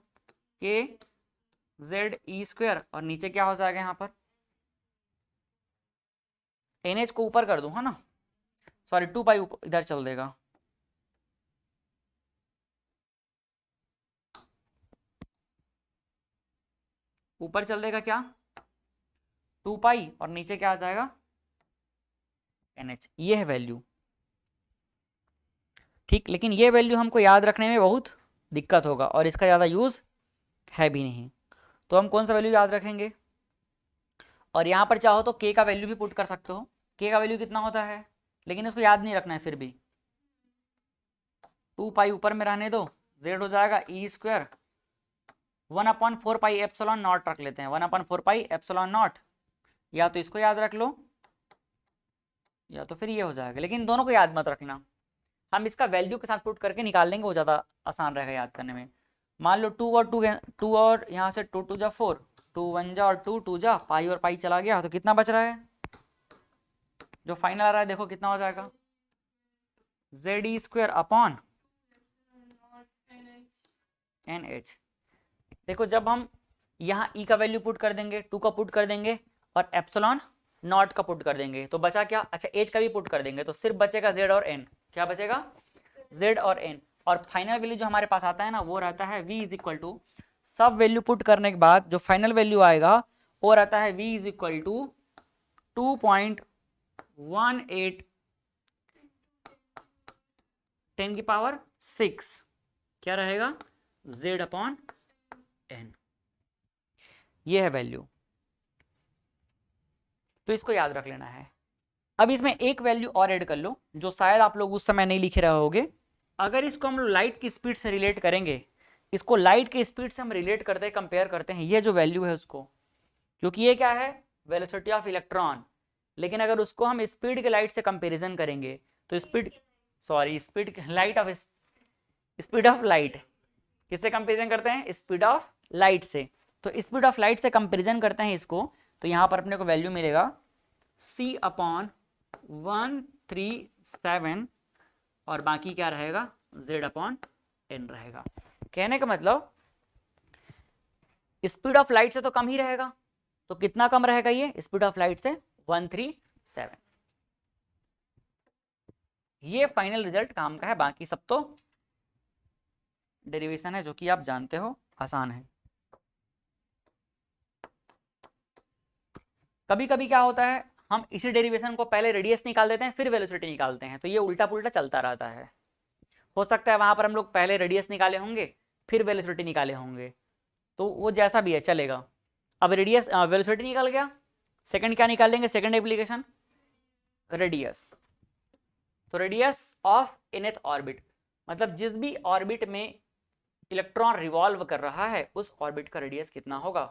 S1: KZE स्क्वायर, और नीचे क्या हो जाएगा यहाँ पर NH को ऊपर कर दूं है ना, सॉरी 2 पाई इधर चल देगा, ऊपर चल देगा क्या 2 पाई, और नीचे क्या आ जाएगा NH। ये है वैल्यू, ठीक। लेकिन ये वैल्यू हमको याद रखने में बहुत दिक्कत होगा और इसका ज़्यादा यूज़ है भी नहीं, तो हम कौन सा वैल्यू याद रखेंगे। और यहाँ पर चाहो तो K का वैल्यू भी पुट कर सकते हो, K का वैल्यू कितना होता है, लेकिन इसको याद नहीं रखना है, फिर भी 2 पाई ऊपर में रहने दो, Z हो जाएगा E square 1/4 pi epsilon not रख लेते हैं, 1/4 पाई एप्सिलॉन नॉट, या तो इसको याद रख लो या तो फिर ये हो जाएगा, लेकिन दोनों को याद मत रखना, हम इसका वैल्यू के साथ पुट करके निकाल लेंगे, वो ज़्यादा आसान रहेगा याद करने में। मान लो 2 और यहाँ से 2 2 जा 4, 2 1 जा और 2 2 जा, पाई और पाई चला गया, तो कितना बच रहा है, जो फाइनल आ रहा है देखो कितना हो जाएगा ZE स्क्वायर अपॉन NH। देखो जब हम यहाँ E का वैल्यू पुट कर देंगे, 2 का पुट कर देंगे और एप्सिलॉन नॉट का पुट कर देंगे तो बचा क्या, अच्छा H का भी पुट कर देंगे तो सिर्फ बचेगा Z और N। क्या बचेगा, Z और N। और फाइनल वैल्यू जो हमारे पास आता है ना वो रहता है V इज इक्वल टू, सब वैल्यू पुट करने के बाद जो फाइनल वैल्यू आएगा वो रहता है V इज इक्वल टू 2.18 10⁶ क्या रहेगा, Z अपॉन N। ये है वैल्यू, तो इसको याद रख लेना है। अब इसमें एक वैल्यू और ऐड कर लो जो शायद आप लोग उस समय नहीं लिखे रहे होगे। अगर इसको हम लाइट की स्पीड से रिलेट करेंगे, इसको लाइट की स्पीड से हम रिलेट करते हैं, कंपेयर करते हैं ये जो वैल्यू है उसको, क्योंकि ये क्या है, वेलोसिटी ऑफ इलेक्ट्रॉन। लेकिन अगर उसको हम स्पीड के लाइट से कंपेरिजन करेंगे तो स्पीड ऑफ लाइट किससे कंपेरिजन करते हैं, स्पीड ऑफ लाइट से। तो स्पीड ऑफ लाइट से कंपेरिजन करते हैं इसको, तो यहाँ पर अपने को वैल्यू मिलेगा C अपॉन 137 और बाकी क्या रहेगा, Z अपॉन N रहेगा। कहने का मतलब स्पीड ऑफ लाइट से तो कम ही रहेगा, तो कितना कम रहेगा ये, स्पीड ऑफ लाइट से 137। ये फाइनल रिजल्ट काम का है, बाकी सब तो डेरिवेशन है जो कि आप जानते हो, आसान है। कभी कभी क्या होता है, हम इसी डेरिवेशन को पहले रेडियस निकाल देते हैं फिर वेलोसिटी निकालते हैं, तो ये उल्टा पुल्टा चलता रहता है। हो सकता है वहां पर हम लोग पहले रेडियस निकाले होंगे फिर वेलोसिटी निकाले होंगे, तो वो जैसा भी है चलेगा। अब रेडियस वेलोसिटी निकल गया, सेकंड क्या निकालेंगे, सेकंड एप्लीकेशन रेडियस। तो रेडियस ऑफ nth ऑर्बिट, मतलब जिस भी ऑर्बिट में इलेक्ट्रॉन रिवॉल्व कर रहा है उस ऑर्बिट का रेडियस कितना होगा।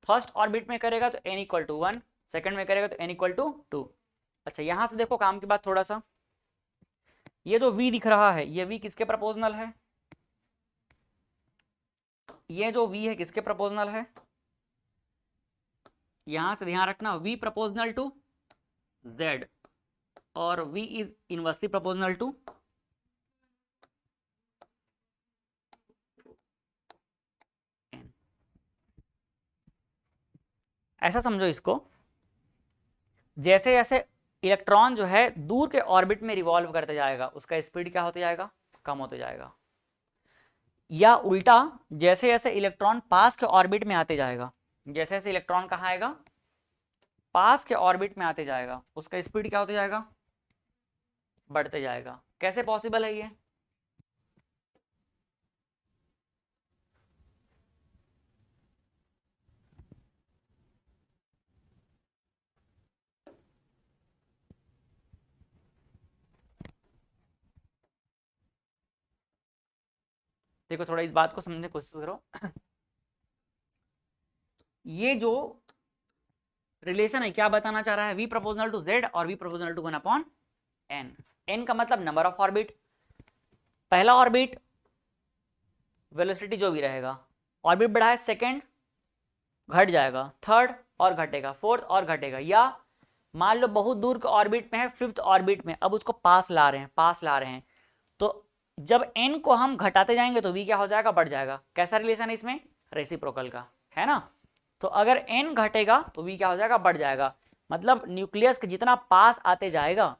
S1: फर्स्ट ऑर्बिट में करेगा तो n इक्वल टू 1, सेकेंड में करेगा तो n इक्वल टू 2। अच्छा यहां से देखो काम के बाद थोड़ा सा, ये जो v दिख रहा है ये v किसके प्रपोजनल है, ये जो v है किसके प्रपोजनल है, यहां से ध्यान रखना v प्रपोजनल टू z और v is inversely proportional to n। ऐसा समझो इसको, जैसे जैसे इलेक्ट्रॉन जो है दूर के ऑर्बिट में रिवॉल्व करते जाएगा उसका स्पीड क्या होते जाएगा, कम होते जाएगा। या उल्टा, जैसे जैसे इलेक्ट्रॉन पास के ऑर्बिट में आते जाएगा, जैसे जैसे इलेक्ट्रॉन कहाँ आएगा, पास के ऑर्बिट में आते जाएगा, उसका स्पीड क्या होते जाएगा, बढ़ते जाएगा। कैसे पॉसिबल है ये, देखो थोड़ा इस बात को समझने की कोशिश करो। ये जो रिलेशन है क्या बताना चाह रहा है, v प्रोपोर्शनल टू z और v proportional to 1 upon n। n का मतलब नंबर ऑफ ऑर्बिट, पहला ऑर्बिट वेलोसिटी जो भी रहेगा, ऑर्बिट बढ़ा है सेकेंड घट जाएगा, थर्ड और घटेगा, फोर्थ और घटेगा। या मान लो बहुत दूर के ऑर्बिट में है, फिफ्थ ऑर्बिट में, अब उसको पास ला रहे हैं, तो जब n को हम घटाते जाएंगे तो v क्या हो जाएगा, बढ़ जाएगा। कैसा रिलेशन है इसमें, रेसिप्रोकल का है ना। तो अगर n घटेगा तो v क्या हो जाएगा, बढ़ जाएगा। मतलब न्यूक्लियस के जितना पास आते जाएगा,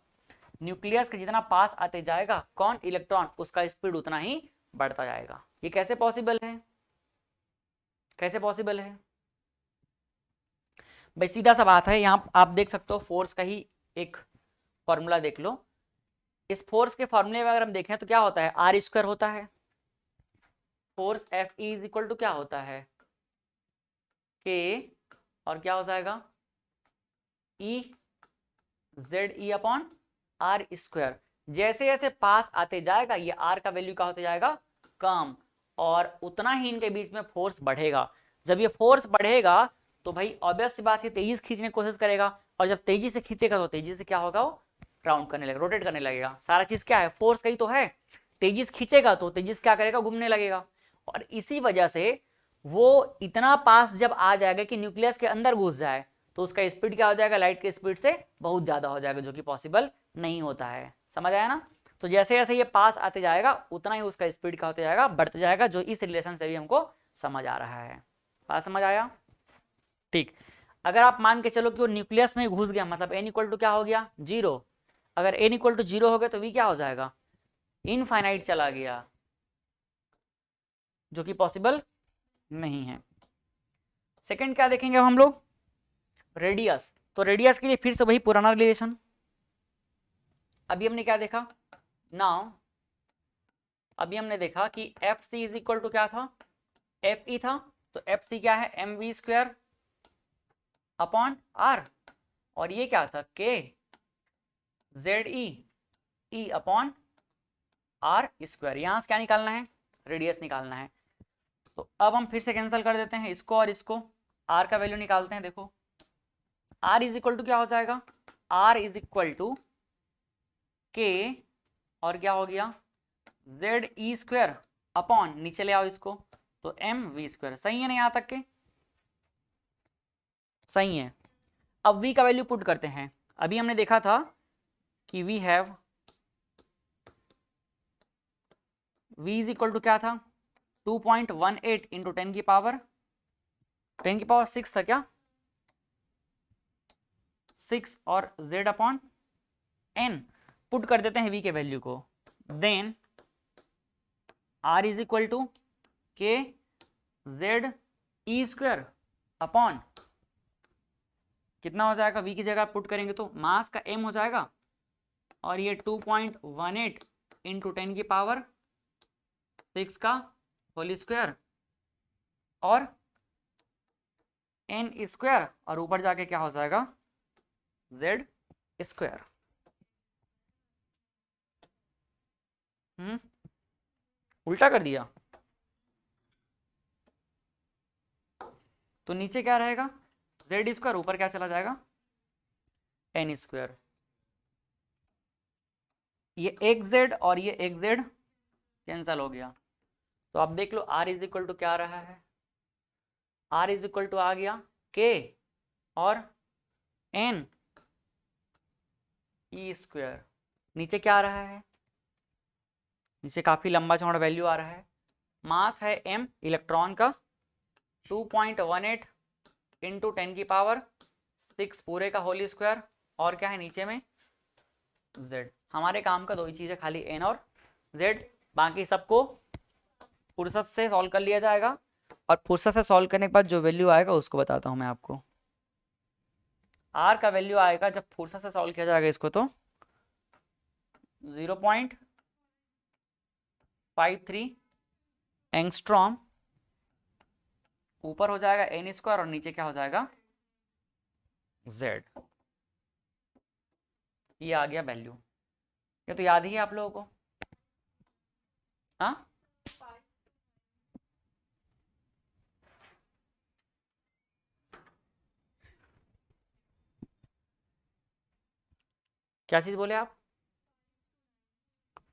S1: न्यूक्लियस के जितना पास आते जाएगा कौन, इलेक्ट्रॉन, उसका स्पीड उतना ही बढ़ता जाएगा। ये कैसे पॉसिबल है, कैसे पॉसिबल है भाई, सीधा सा बात है। यहाँ आप देख सकते हो फोर्स का ही एक फॉर्मूला देख लो। इस फोर्स के फॉर्मूले में अगर हम देखें तो क्या होता है, आर स्क्वायर होता है। Force F E is equal to क्या होता है, के और क्या हो जाएगा, E Z E upon R square. जैसे जैसे पास आते जाएगा ये आर का वैल्यू क्या होते जाएगा, कम, और उतना ही इनके बीच में फोर्स बढ़ेगा। जब ये फोर्स बढ़ेगा तो भाई ऑब्वियस सी बात है तेजी से खींचने की कोशिश करेगा, और जब तेजी से खींचेगा तो तेजी से क्या होगा, वो राउंड करने लगेगा, रोटेट करने लगेगा। सारा चीज क्या है, फोर्स का ही तो है। तेजी से खींचेगा तो तेजी से क्या करेगा, घूमने लगेगा। और इसी वजह से वो इतना पास जब आ जाएगा कि न्यूक्लियस के अंदर घुस जाए तो उसका स्पीड क्या हो जाएगा, लाइट के स्पीड से बहुत ज्यादा हो जाएगा, जो कि पॉसिबल नहीं होता है। समझ आया ना। तो जैसे जैसे ये पास आते जाएगा उतना ही उसका स्पीड का होते जाएगा, बढ़ते जाएगा, जो इस रिलेशन से भी हमको समझ आ रहा है। बात समझ आया? ठीक। अगर आप मान के चलो कि वो न्यूक्लियस में घुस गया, मतलब n इक्वल टू क्या हो गया, 0। अगर n इक्वल टू 0 हो गया तो v क्या हो जाएगा, इनफाइनाइट चला गया, जो कि पॉसिबल नहीं है। सेकंड क्या देखेंगे अब हम लोग, रेडियस। तो रेडियस के लिए फिर से वही पुराना रिलेशन। अभी हमने क्या देखा, नाउ अभी हमने देखा कि F C is equal to क्या था, एफ ई था। तो एफ सी क्या है, M V square upon R, और ये क्या था, K Z E upon R square. यहां से क्या निकालना है, रेडियस निकालना है। तो अब हम फिर से कैंसिल कर देते हैं इसको और इसको, आर का वैल्यू निकालते हैं। देखो आर इज इक्वल टू क्या हो जाएगा, आर इज इक्वल टू के, और क्या हो गया, जेड ई स्क्वायर अपॉन, नीचे ले आओ इसको, तो एम वी स्क्वायर। सही है ना यहां तक के, सही है। अब v का वैल्यू पुट करते हैं। अभी हमने देखा था कि we have, v is equal to क्या था, 2.18 इंटू 10 की पावर 6 था क्या, 6, और z अपॉन n पुट कर देते हैं v के वैल्यू को। Then r is equal to K Z E square upon, कितना हो जाएगा, v की जगह पुट करेंगे तो मास का m हो जाएगा, और ये 2.18 इंटू 10 की पावर 6 का होल स्क्वायर, और n स्क्वायर, और ऊपर जाके क्या हो जाएगा, z स्क्वायर। उल्टा कर दिया, तो नीचे क्या रहेगा, z स्क्वायर, ऊपर क्या चला जाएगा, n स्क्वायर। ये एक z और ये एक z कैंसल हो गया। तो आप देख लो r इज इक्वल टू क्या आ रहा है, r इज इक्वल टू आ गया k और n ई स्क्वायर। नीचे क्या आ रहा है, नीचे काफी लंबा चौड़ा वैल्यू आ रहा है। मास है m इलेक्ट्रॉन का, 2.18 इंटू 10 की पावर 6 पूरे का होल स्क्वायर, और क्या है नीचे में z। हमारे काम का दो ही चीज है, खाली n और z, बाकी सबको फुर्सत से सॉल्व कर लिया जाएगा। और फुर्सत से सॉल्व करने के बाद जो वैल्यू आएगा उसको बताता हूं मैं आपको। r का वैल्यू आएगा जब फुर्सत से सॉल्व किया जाएगा इसको, तो 0.53 एंगस्ट्रॉम, ऊपर हो जाएगा n स्क्वायर और नीचे क्या हो जाएगा z। ये आ गया वैल्यू। ये तो याद ही है आप लोगों को, हाँ। क्या चीज बोले आप,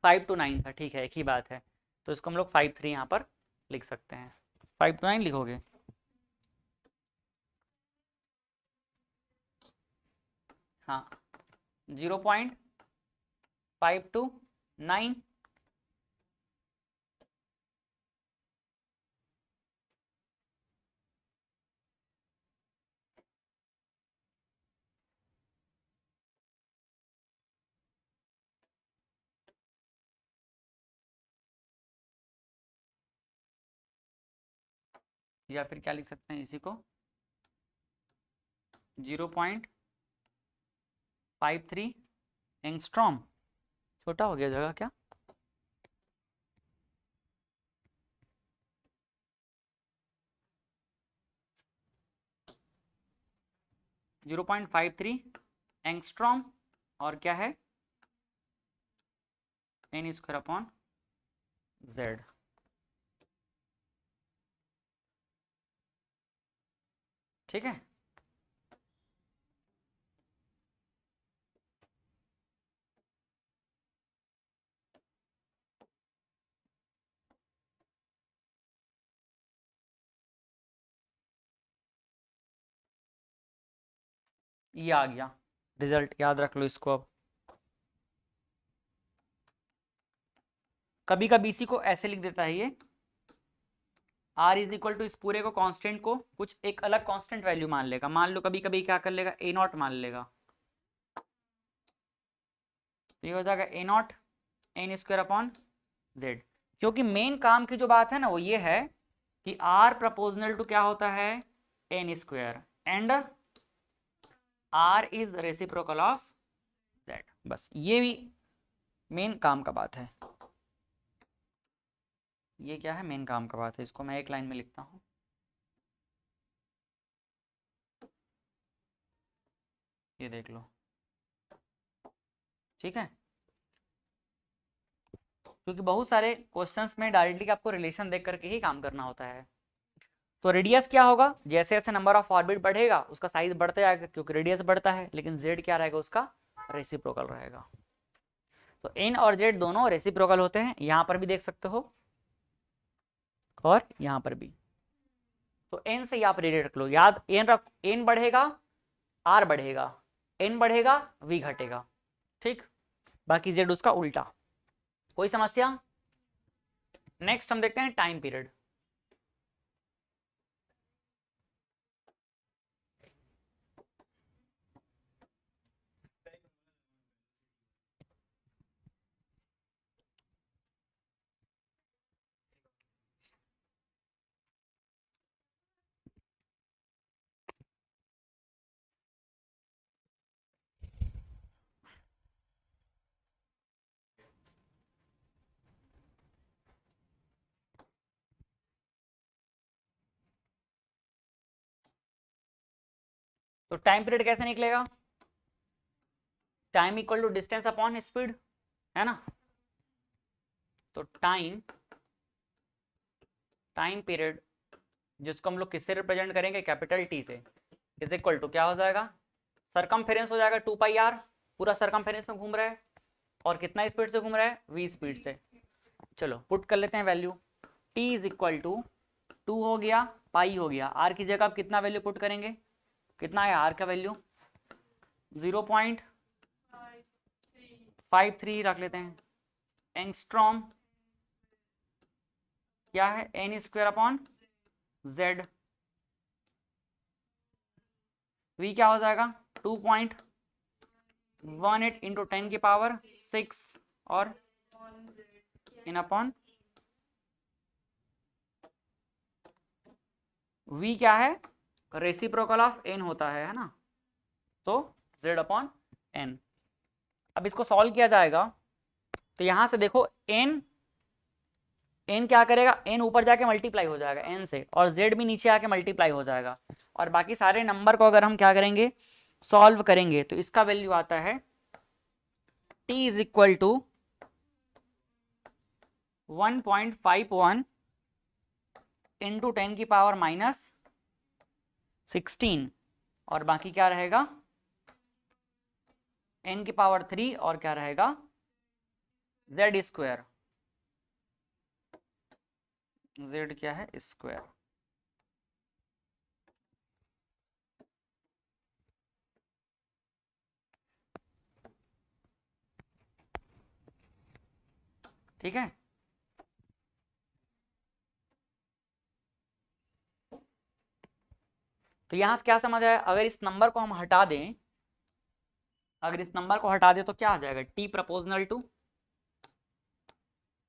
S1: 5 to 9 था, ठीक है, एक ही बात है। तो इसको हम लोग 5 3 यहाँ पर लिख सकते हैं। 5 to 9 लिखोगे, हाँ, 0.529 या फिर क्या लिख सकते हैं इसी को, 0.53 एंगस्ट्रॉम। छोटा हो गया जगह क्या, zero point five three angstrom, और क्या है n स्क्वायर अपॉन z। ठीक है, ये आ गया रिजल्ट, याद रख लो इसको अब। कभी कभी इसी को ऐसे लिख देता है ये, r इज इक्वल टू इस पूरे को कांस्टेंट को कुछ एक अलग कांस्टेंट वैल्यू मान लेगा, मान लो कभी कभी क्या कर लेगा a नॉट मान लेगा, तो ये हो जाएगा a not an square upon Z. क्योंकि मेन काम की जो बात है ना वो ये है कि r प्रपोजनल टू क्या होता है N square and r is reciprocal of z, बस ये भी मेन काम का बात है, ये क्या है मेन काम का बात है। इसको मैं एक लाइन में लिखता हूं, ये देख लो, ठीक है। क्योंकि बहुत सारे क्वेश्चंस में डायरेक्टली आपको रिलेशन देख करके ही काम करना होता है। तो रेडियस क्या होगा, जैसे जैसे नंबर ऑफ ऑर्बिट बढ़ेगा उसका साइज बढ़ता जाएगा, क्योंकि रेडियस बढ़ता है, लेकिन z क्या रहेगा उसका रेसिप्रोकल रहेगा। तो n और z दोनों रेसिप्रोकल होते हैं, यहां पर भी देख सकते हो और यहां पर भी। तो n से आप रेडियस रख लो, याद n बढ़ेगा r बढ़ेगा, n बढ़ेगा v घटेगा, ठीक। बाकी z उसका उल्टा। कोई समस्या? नेक्स्ट हम देखते हैं टाइम पीरियड। तो टाइम पीरियड कैसे निकलेगा, time equal to distance upon speed, है ना। तो टाइम पीरियड जिसको हम लोग किससे रिप्रेजेंट करेंगे, कैपिटल टी से, इज इक्वल टू क्या हो जाएगा, सरकमफेरेंस हो जाएगा 2πr, पूरा सरकमफेरेंस में घूम रहा है और कितना स्पीड से घूम रहा है v स्पीड से। चलो पुट कर लेते हैं value, t is equal to 2 हो गया, पाई हो गया, r की जगह आप कितना वैल्यू पुट करेंगे, कितना है r का वैल्यू 0.53 रख लेते हैं। एंगस्ट्रॉम क्या है n square upon z, v क्या हो जाएगा 2.18 इंटू 10 की पावर 6 और इन अपॉन v क्या है रेसिप्रोकल ऑफ n होता है ना, तो z अपॉन n। अब इसको सॉल्व किया जाएगा तो यहां से देखो n क्या करेगा, n ऊपर जाके मल्टीप्लाई हो जाएगा n से, और z भी नीचे आके मल्टीप्लाई हो जाएगा, और बाकी सारे नंबर को अगर हम क्या करेंगे सॉल्व करेंगे तो इसका वैल्यू आता है t is equal to 1.51 into 10 की पावर -16, और बाकी क्या रहेगा n की पावर 3 और क्या रहेगा z स्क्वायर, z क्या है स्क्वायर। ठीक है, तो यहां से क्या समझ आया, अगर इस नंबर को हम हटा दें, अगर इस नंबर को हटा दें तो क्या आ जाएगा, t प्रपोजनल टू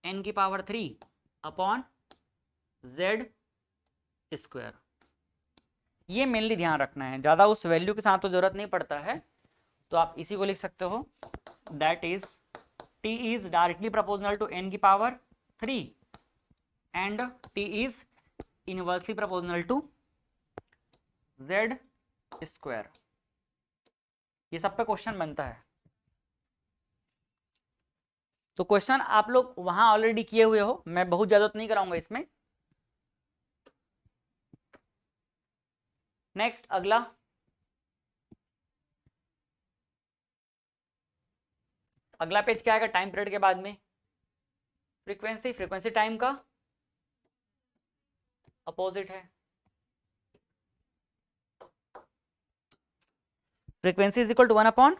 S1: n की पावर 3 अपॉन z स्क्वायर। ये मेनली ध्यान रखना है, ज्यादा उस वैल्यू के साथ तो जरूरत नहीं पड़ता है, तो आप इसी को लिख सकते हो, that is t is directly proportional to n की power 3 and t is inversely proportional to z square. ये सब पे क्वेश्चन बनता है, तो क्वेश्चन आप लोग वहां ऑलरेडी किए हुए हो, मैं बहुत ज्यादा नहीं कराऊंगा इसमें। नेक्स्ट अगला, अगला पेज क्या आएगा टाइम पीरियड के बाद में, फ्रीक्वेंसी टाइम का अपोजिट है, frequency is equal to 1 upon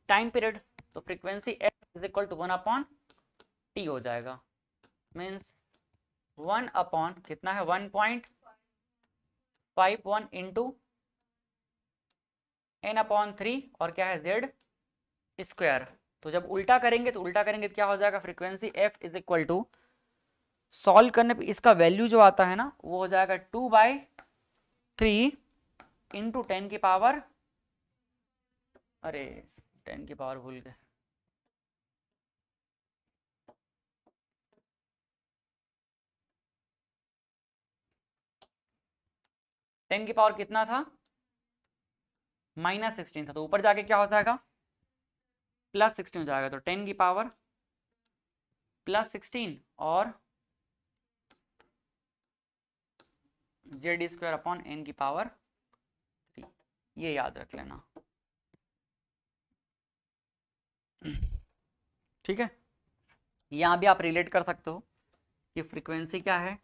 S1: time period, तो frequency f is equal to 1 upon t हो जाएगा। मीन्स 1 अपॉन कितना है 1.51 इंटू n अपॉन 3 और क्या है z स्क्वायर। तो जब उल्टा करेंगे तो क्या हो जाएगा, frequency f is equal to, solve करने पे इसका वैल्यू जो आता है ना वो हो जाएगा 2/3 इंटू 10 की पावर, अरे 10 की पावर भूल गए, टेन की पावर कितना था, -16 था, तो ऊपर जाके क्या हो जाएगा +16 हो जाएगा। तो 10 की पावर +16 और जेड स्क्वायर अपॉन n की पावर 3, ये याद रख लेना। ठीक है, यहां भी आप रिलेट कर सकते हो कि फ्रीक्वेंसी क्या है,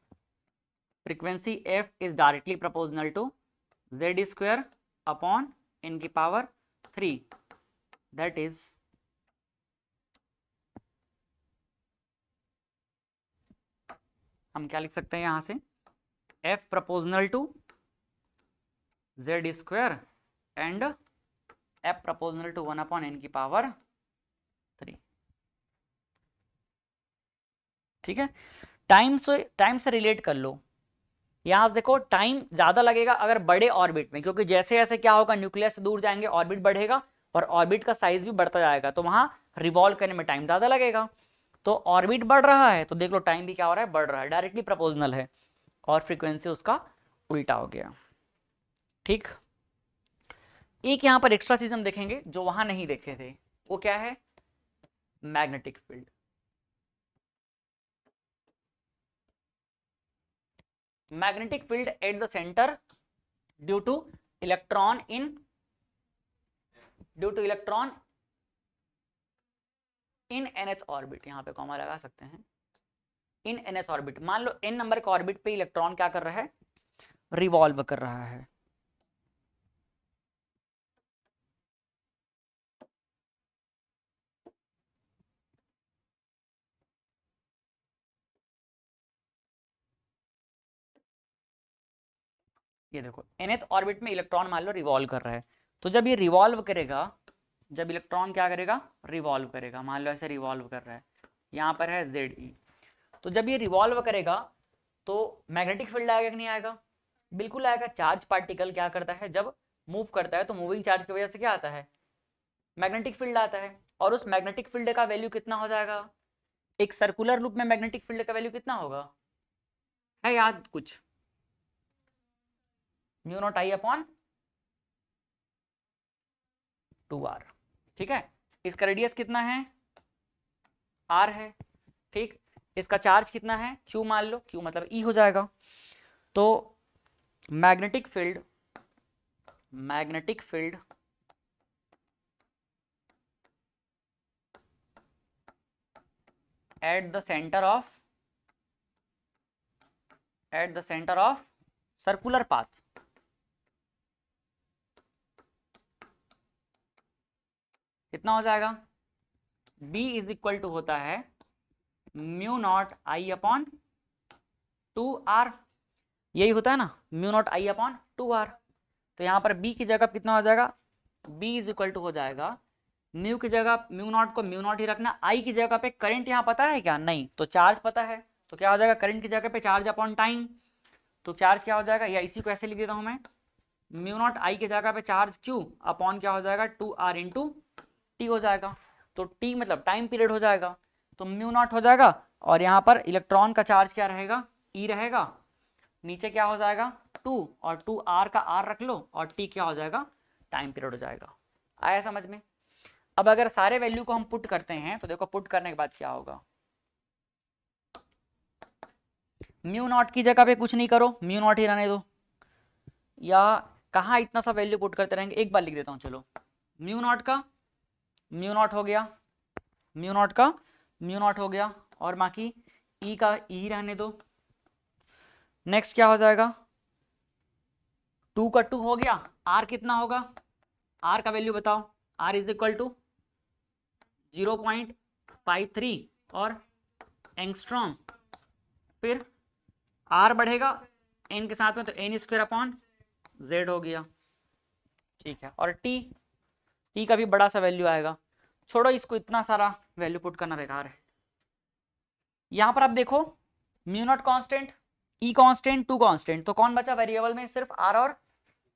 S1: frequency f is directly proportional to Z square upon n की पावर 3, दैट इज हम क्या लिख सकते हैं यहां से, f proportional to Z square and f proportional to 1 upon n की पावर 3। ठीक है, टाइम से रिलेट कर लो। यहां से देखो टाइम ज्यादा लगेगा अगर बड़े ऑर्बिट में, क्योंकि जैसे जैसे क्या होगा न्यूक्लियस से दूर जाएंगे ऑर्बिट बढ़ेगा और ऑर्बिट का साइज भी बढ़ता जाएगा, तो वहां रिवॉल्व करने में टाइम ज्यादा लगेगा। तो ऑर्बिट बढ़ रहा है तो देख लो टाइम भी क्या हो रहा है, बढ़ रहा है, डायरेक्टली प्रोपोर्शनल है, और फ्रीक्वेंसी उसका उल्टा हो गया। ठीक, एक यहां पर एक्स्ट्रा चीज हम देखेंगे जो वहां नहीं देखे थे, वो क्या है, magnetic field. Magnetic field at the centre due two electron in nth orbit, यहां पे कॉमा लगा सकते हैं, इन nth ऑर्बिट। मान लो n नंबर के ऑर्बिट पे इलेक्ट्रॉन क्या कर रहा है, रिवॉल्व कर रहा है। ये देखो nth ऑर्बिट में इलेक्ट्रॉन मान लो रिवॉल्व कर रहा है, तो जब ये रिवॉल्व करेगा, जब इलेक्ट्रॉन क्या करेगा, रिवॉल्व करेगा, मान लो ऐसे रिवॉल्व कर रहा है, यहाँ पर है Ze, तो जब ये रिवॉल्व करेगा तो मैग्नेटिक फील्ड आएगा कि नहीं आएगा, बिल्कुल आएगा। चार्ज पार्टिकल क्या करता है, जब मूव करता है तो मूविंग चार्ज की वजह से क्या आता है, मैग्नेटिक फील्ड आता है, और उस मैग्नेटिक फील्ड का वैल्यू कितना हो जाएगा, एक सर्कुलर लूप में मैग्नेटिक फील्ड का वैल्यू कितना होगा, है याद कुछ, μ0I/2r। ठीक है, इसका रेडियस कितना है, r है। ठीक, इसका चार्ज कितना है, q मान लो, q मतलब E हो जाएगा। तो magnetic field at the centre of circular path, कितना हो जाएगा, B इज इक्वल टू होता है μ0I/2r, यही होता है ना, μ0I/2r। तो यहाँ पर B की जगह कितना हो जाएगा, B इज इक्वल टू हो जाएगा, म्यू की जगह μ0 को μ0 ही रखना, I की जगह पे करंट यहाँ पता है क्या, नहीं, तो चार्ज पता है, तो क्या हो जाएगा, करंट की जगह पे चार्ज अपॉन टाइम, तो चार्ज क्या हो जाएगा, या इसी को ऐसे लिख देता हूँ मैं, μ0I की जगह पे चार्ज Q अपॉन क्या हो जाएगा 2r इंटू टी हो जाएगा। तो टी मतलब टाइम पीरियड हो जाएगा, तो μ0 हो जाएगा, और यहाँ पर इलेक्ट्रॉन का चार्ज क्या रहेगा, E रहेगा, नीचे क्या हो जाएगा 2 और 2r का r रख लो, और t क्या हो जाएगा, टाइम पीरियड हो जाएगा। आया समझ में। अब अगर सारे वैल्यू को हम पुट करते हैं तो देखो पुट करने के बाद क्या होगा, μ0 की जगह पे कुछ नहीं करो, μ0 ही रहने दो, या कहाँ इतना सा वैल्यू पुट करते रहेंगे, एक बार लिख देता हूँ चलो, μ0 का μ0 हो गया, μ0 हो गया, और बाकी E का E रहने दो। नेक्स्ट क्या हो जाएगा, 2 का 2 हो गया, R कितना होगा, R का वैल्यू बताओ, R इज इक्वल टू 0.53 और एंगस्ट्रॉम फिर आर बढ़ेगा एन के साथ में, तो एन स्क्वायर अपॉन जेड हो गया। ठीक है, और टी का भी बड़ा सा वैल्यू आएगा। छोड़ो इसको, इतना सारा वैल्यू पुट करना बेकार है। यहां पर आप देखो mu naught constant, E constant, two constant, तो कौन बचा वेरिएबल में? सिर्फ आर और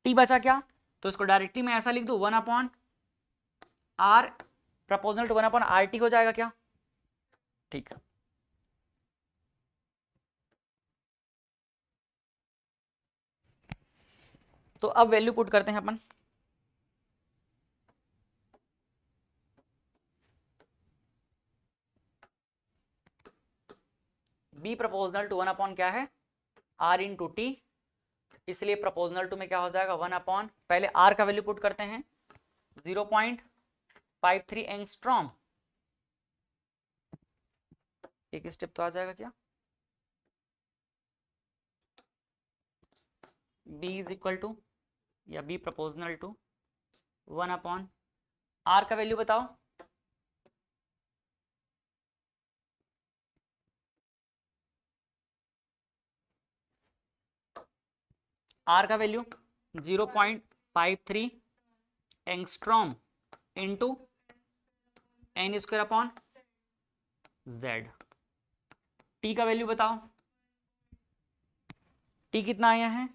S1: टी बचा क्या? तो इसको डायरेक्टली मैं ऐसा लिख दूं, 1 upon R proportional to 1 upon R T हो जाएगा क्या? ठीक है, तो अब वैल्यू पुट करते हैं अपन। बी प्रपोजनल टू 1 अपॉन क्या है? आर इन टू टी, इसलिए प्रपोजनल टू में क्या हो जाएगा? 1 अपॉन, पहले आर का वैल्यू पुट करते हैं 0.53 एंगस्ट्रॉम। एक स्टेप तो आ जाएगा क्या? बी इज इक्वल टू, या B proportional to 1 upon R का वैल्यू बताओ। आर का value 0.53 angstrom into N square upon Z. T का वैल्यू बताओ, टी कितना आया है?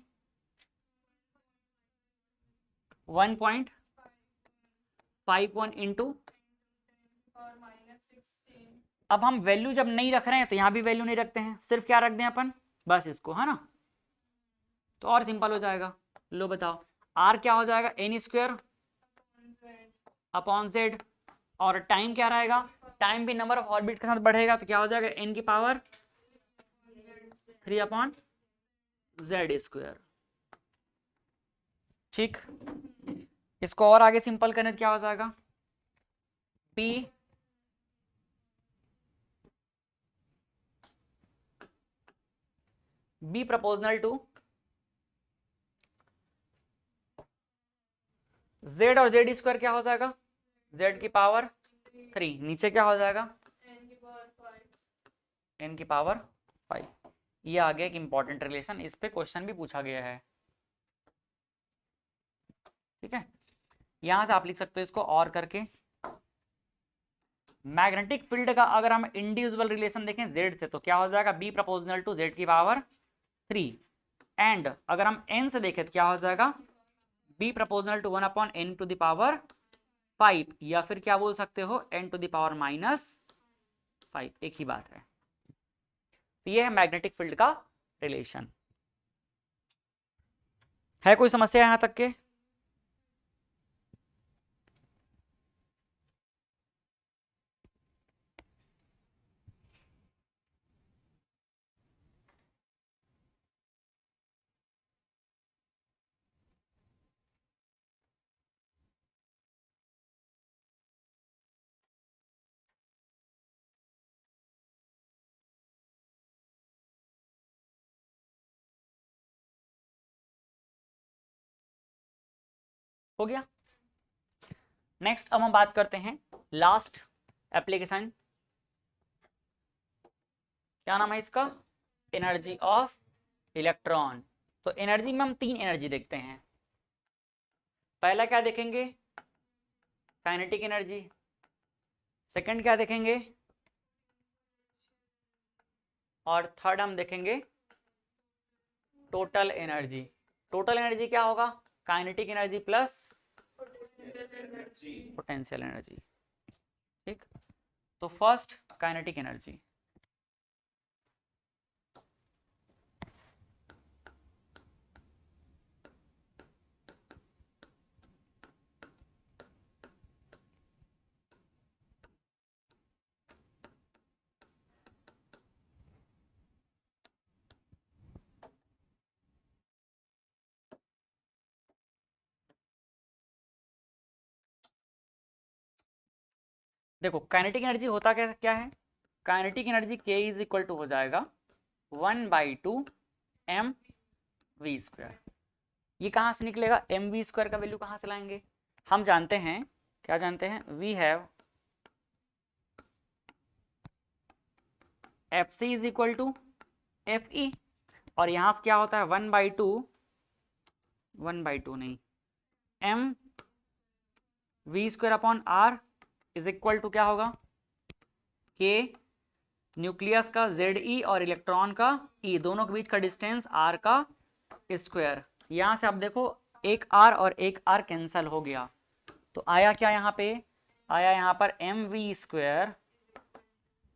S1: 1.51 इंटू,
S2: और -16।
S1: अब हम वैल्यू जब नहीं रख रहे हैं तो यहां भी वैल्यू नहीं रखते हैं, सिर्फ क्या रख दें अपन? बस इसको, है ना? तो और सिंपल हो जाएगा। लो बताओ, आर क्या हो जाएगा? एन स्क्वायर अपॉन जेड, और टाइम क्या रहेगा? टाइम भी नंबर ऑफ ऑर्बिट के साथ बढ़ेगा, तो क्या हो जाएगा? एन की पावर 3 अपॉन जेड स्क्वायर। ठीक, इसको और आगे सिंपल करने तो क्या हो जाएगा? P B proportional to Z, और जेड स्क्वायर क्या हो जाएगा? जेड की पावर 3, नीचे क्या हो जाएगा? एन की पावर 5। ये आ गया एक इंपॉर्टेंट रिलेशन, इस पे क्वेश्चन भी पूछा गया है। ठीक है, यहां से आप लिख सकते हो इसको और करके। मैग्नेटिक फील्ड का अगर हम इंडिविजुअल रिलेशन देखें जेड से, तो क्या हो जाएगा? बी प्रपोजनल टू जेड की पावर 3, एंड अगर हम एन से देखें तो क्या हो जाएगा? B proportional to 1 upon N to the power 5, या फिर क्या बोल सकते हो? एन टू द पावर -5, एक ही बात है। तो ये है मैग्नेटिक फील्ड का रिलेशन। है कोई समस्या यहां तक के? हो गया। नेक्स्ट अब हम बात करते हैं लास्ट एप्लीकेशन, क्या नाम है इसका? Energy of electron. तो एनर्जी में हम 3 एनर्जी देखते हैं। पहला क्या देखेंगे? Kinetic energy. सेकंड क्या देखेंगे? और थर्ड हम देखेंगे टोटल एनर्जी। टोटल एनर्जी क्या होगा? Kinetic energy plus potential energy. ठीक, तो फर्स्ट काइनेटिक एनर्जी। देखो काइनेटिक एनर्जी होता क्या क्या है? Kinetic energy K is equal to हो जाएगा 1/2 mv²। ये कहाँ से निकलेगा? mv² का वैल्यू कहाँ से लाएंगे? हम जानते हैं, क्या जानते हैं? We have Fc is equal to F E, और यहाँ से क्या होता है 1/2, 1/2 नहीं, M V square upon R is equal to क्या होगा, के न्यूक्लियस का जेड ई और इलेक्ट्रॉन का ई, दोनों के बीच का डिस्टेंस आर का स्क्वायर। यहाँ से आप देखो एक आर और एक आर कैंसल हो गया, तो आया क्या यहाँ पे, आया यहाँ पर M V square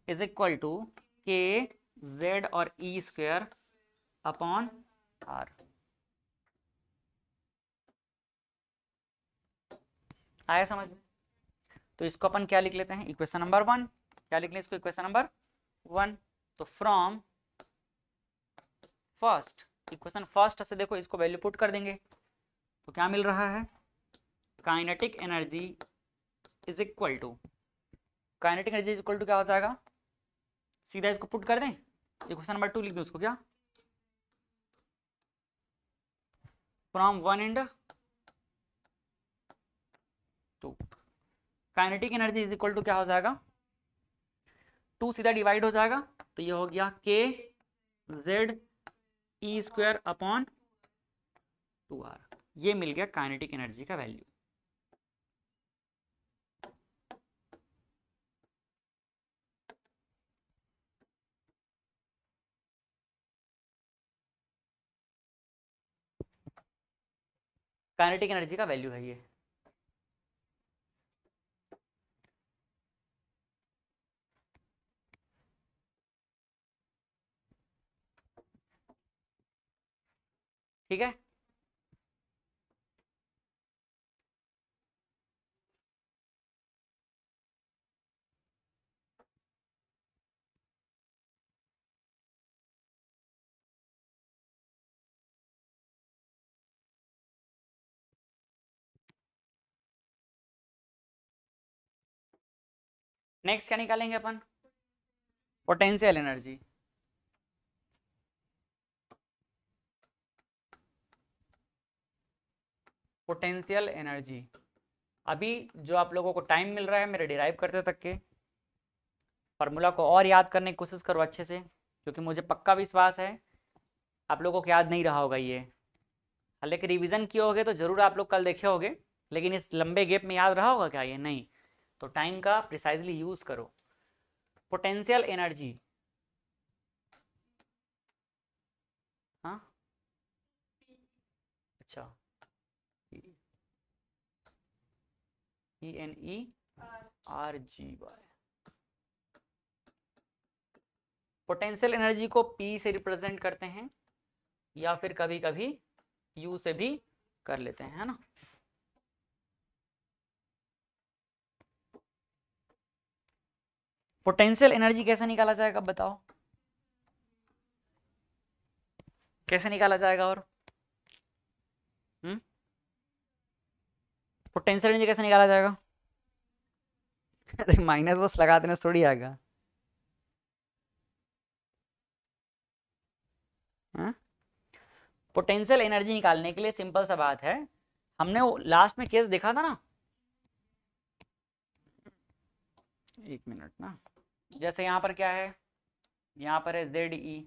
S1: is equal to K Z और ई स्क्वायर अपॉन आर। आया समझ में? तो इसको अपन क्या लिख लेते हैं, इक्वेशन नंबर 1। क्या लिख लें इसको, इक्वेशन नंबर 1। तो फ्रॉम फर्स्ट, इक्वेशन फर्स्ट से देखो इसको वैल्यू पुट कर देंगे, तो क्या मिल रहा है, kinetic energy is equal to, kinetic energy is equal to क्या हो जाएगा, सीधा इसको पुट कर दें, इक्वेशन नंबर 2 लिख दो उसको, क्या from 1 and 2, kinetic energy is equal to क्या हो जाएगा, 2 सीधा डिवाइड हो जाएगा, तो ये हो गया के Z E square upon 2r, ये मिल गया काइनेटिक एनर्जी का वैल्यू। काइनेटिक एनर्जी का वैल्यू है ये। ठीक है, नेक्स्ट क्या निकालेंगे अपन, पोटेंशियल एनर्जी। पोटेंशियल एनर्जी, अभी जो आप लोगों को टाइम मिल रहा है मेरे डिराइव करते तक के फार्मूला को और याद करने की कोशिश करो अच्छे से, क्योंकि मुझे पक्का विश्वास है आप लोगों को याद नहीं रहा होगा ये, हालांकि रिवीजन किए होगे तो जरूर आप लोग कल देखे होगे, लेकिन इस लंबे गैप में याद रहा होगा क्या ये, नहीं। तो टाइम का प्रिसाइजली यूज करो। पोटेंशियल एनर्जी, हाँ अच्छा, ENERGY, पोटेंशियल एनर्जी को P से रिप्रेजेंट करते हैं, या फिर कभी कभी U से भी कर लेते हैं, है ना। पोटेंशियल एनर्जी कैसे निकाला जाएगा बताओ, कैसे निकाला जाएगा, और पोटेंशियल एनर्जी कैसे निकाला जाएगा अरे माइनस बस लगा देने से थोड़ी आएगा, पोटेंशियल एनर्जी निकालने के लिए सिंपल सा बात है, हमने वो लास्ट में केस देखा था ना, एक मिनट ना, जैसे यहाँ पर क्या है, यहाँ पर है ZE,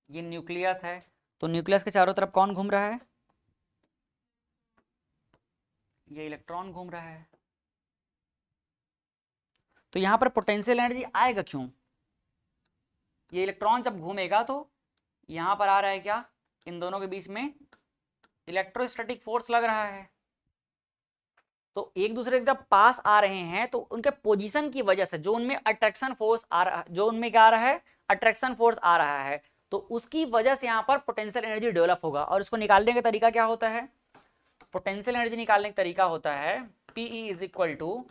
S1: ये न्यूक्लियस है, तो न्यूक्लियस के चारों तरफ कौन घूम रहा है, ये इलेक्ट्रॉन घूम रहा है, तो यहाँ पर पोटेंशियल एनर्जी आएगा क्यों, ये इलेक्ट्रॉन जब घूमेगा तो यहाँ पर आ रहा है क्या, इन दोनों के बीच में इलेक्ट्रोस्टैटिक फोर्स लग रहा है, तो एक दूसरे के जब पास आ रहे हैं तो उनके पोजीशन की वजह से जो उनमें अट्रैक्शन फोर्स आ रहा, जो उनमें क्या आ रहा है, अट्रैक्शन फोर्स आ रहा है, तो उसकी वजह से यहाँ पर पोटेंशियल एनर्जी डेवलप होगा, और उसको निकालने का तरीका क्या होता है, पोटेंशियल एनर्जी निकालने का तरीका होता है PE इज इक्वल टू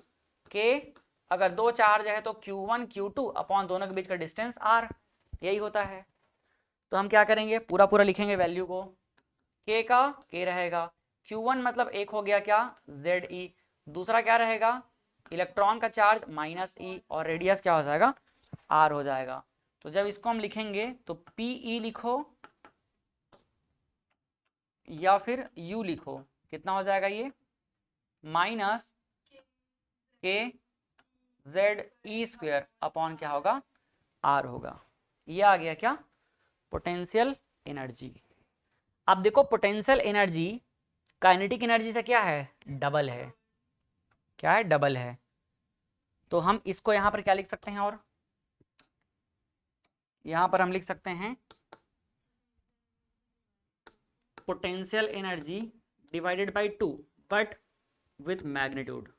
S1: के, अगर दो चार्ज है तो Q1 Q2 अपॉन दोनों के बीच का डिस्टेंस R, यही होता है। तो हम क्या करेंगे, पूरा पूरा लिखेंगे वैल्यू को, K का K रहेगा, Q1 मतलब एक हो गया क्या ZE, दूसरा क्या रहेगा इलेक्ट्रॉन का चार्ज -E, और रेडियस क्या हो जाएगा R हो जाएगा। तो जब इसको हम लिखेंगे तो PE लिखो या फिर U लिखो, कितना हो जाएगा ये, -K ZE स्क्वायर अपॉन क्या होगा आर होगा। ये आ गया क्या, पोटेंशियल एनर्जी। अब देखो पोटेंशियल एनर्जी काइनेटिक एनर्जी से क्या है, डबल है। क्या है, डबल है। तो हम इसको यहां पर क्या लिख सकते हैं, और यहां पर हम लिख सकते हैं potential energy divided by 2 but with magnitude.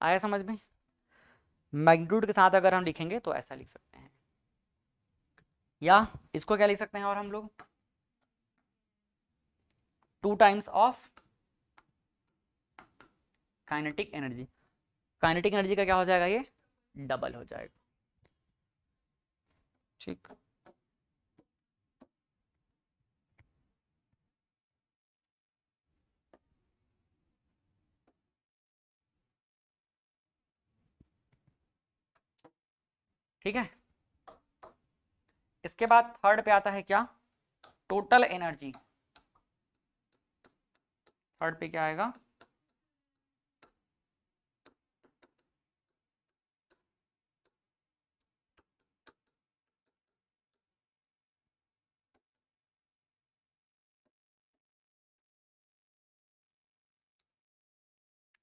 S1: आया समझ में? मैग्नीट्यूड के साथ अगर हम लिखेंगे तो ऐसा लिख सकते हैं, या इसको क्या लिख सकते हैं और हम लोग 2 times of kinetic energy. Kinetic energy का क्या हो जाएगा, ये डबल हो जाएगा। ठीक, ठीक है। इसके बाद थर्ड पे आता है क्या, टोटल एनर्जी। थर्ड पे क्या आएगा,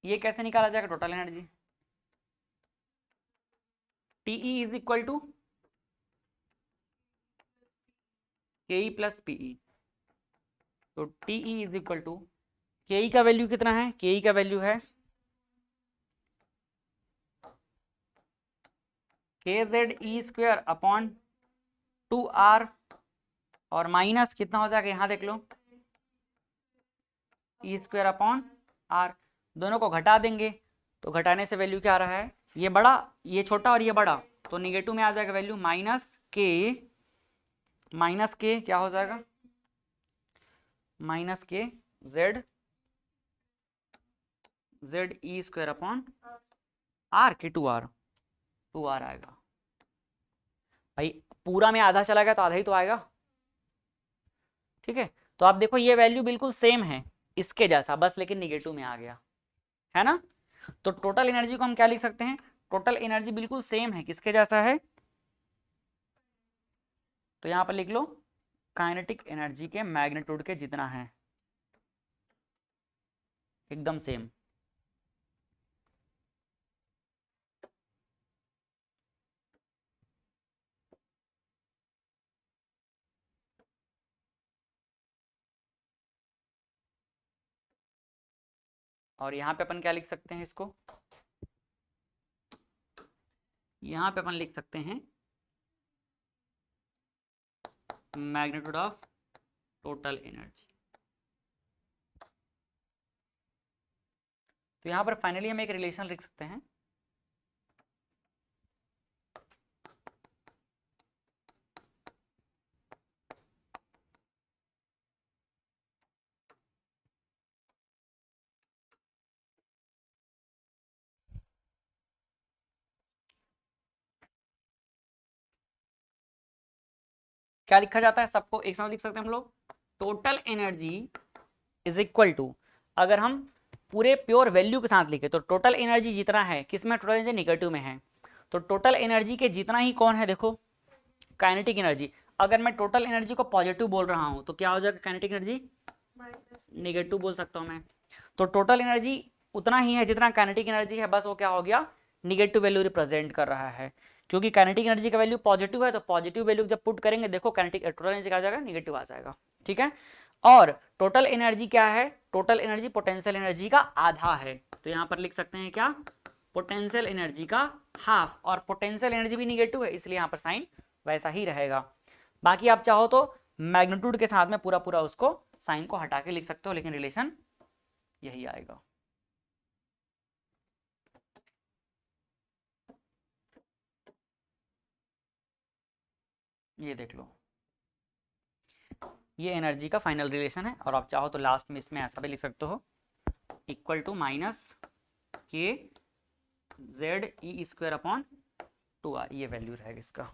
S1: ये कैसे निकाला जाएगा total energy, TE is equal to KE plus PE. तो TE is equal to, KE का वैल्यू कितना है, केई का वैल्यू है के जेड ई स्क्वेयर अपॉन 2r, और माइनस कितना हो जाएगा, यहां देख लो ई स्क्वेयर अपॉन आर। दोनों को घटा देंगे तो घटाने से वैल्यू क्या आ रहा है, ये बड़ा ये छोटा और ये बड़ा, तो निगेटिव में आ जाएगा वैल्यू माइनस के क्या हो जाएगा, minus K Z E square upon R के 2r आएगा। भाई पूरा में आधा चला गया तो आधा ही तो आएगा। ठीक है, तो आप देखो ये वैल्यू बिल्कुल सेम है इसके जैसा, बस लेकिन निगेटिव में आ गया है ना। तो टोटल एनर्जी को हम क्या लिख सकते हैं, टोटल एनर्जी बिल्कुल सेम है, किसके जैसा है, तो यहां पर लिख लो काइनेटिक एनर्जी के मैग्नीट्यूड के जितना है, एकदम सेम। और यहाँ पे अपन क्या लिख सकते हैं इसको, यहाँ पे अपन लिख सकते हैं मैग्नीट्यूड ऑफ टोटल एनर्जी। तो यहाँ पर फाइनली हम एक रिलेशन लिख सकते हैं, क्या लिखा जाता है, सबको एक साथ लिख सकते हैं हम लोग, total energy is equal to, अगर हम पूरे प्योर वैल्यू के साथ लिखे तो टोटल एनर्जी जितना है, किसमें टोटल एनर्जी निगेटिव में है, तो टोटल एनर्जी के जितना ही कौन है, देखो काइनेटिक एनर्जी। अगर मैं टोटल एनर्जी को पॉजिटिव बोल रहा हूं तो क्या हो जाएगा, काइनेटिक एनर्जी नेगेटिव बोल सकता हूं मैं। तो टोटल एनर्जी उतना ही है जितना काइनेटिक एनर्जी है, बस वो क्या हो गया, निगेटिव वैल्यू रिप्रेजेंट कर रहा है। क्योंकि काइनेटिक एनर्जी का वैल्यू पॉजिटिव है तो पॉजिटिव वैल्यू जब पुट करेंगे देखो काइनेटिक टोटल एनर्जी आ जाएगा, निगेटिव आ जाएगा। ठीक है, और टोटल एनर्जी क्या है, टोटल एनर्जी पोटेंशियल एनर्जी का आधा है, तो यहां पर लिख सकते हैं क्या, पोटेंशियल एनर्जी का हाफ, और पोटेंशियल एनर्जी भी निगेटिव है इसलिए यहां पर साइन वैसा ही रहेगा। बाकी आप चाहो तो मैग्नीट्यूड के साथ में पूरा पूरा उसको साइन को हटा के लिख सकते हो, लेकिन रिलेशन यही आएगा। ये देख लो, ये एनर्जी का फाइनल रिलेशन है, और आप चाहो तो लास्ट में इसमें ऐसा भी लिख सकते हो, equal to minus K Z E square upon 2r, ये वैल्यू रहेगा इसका।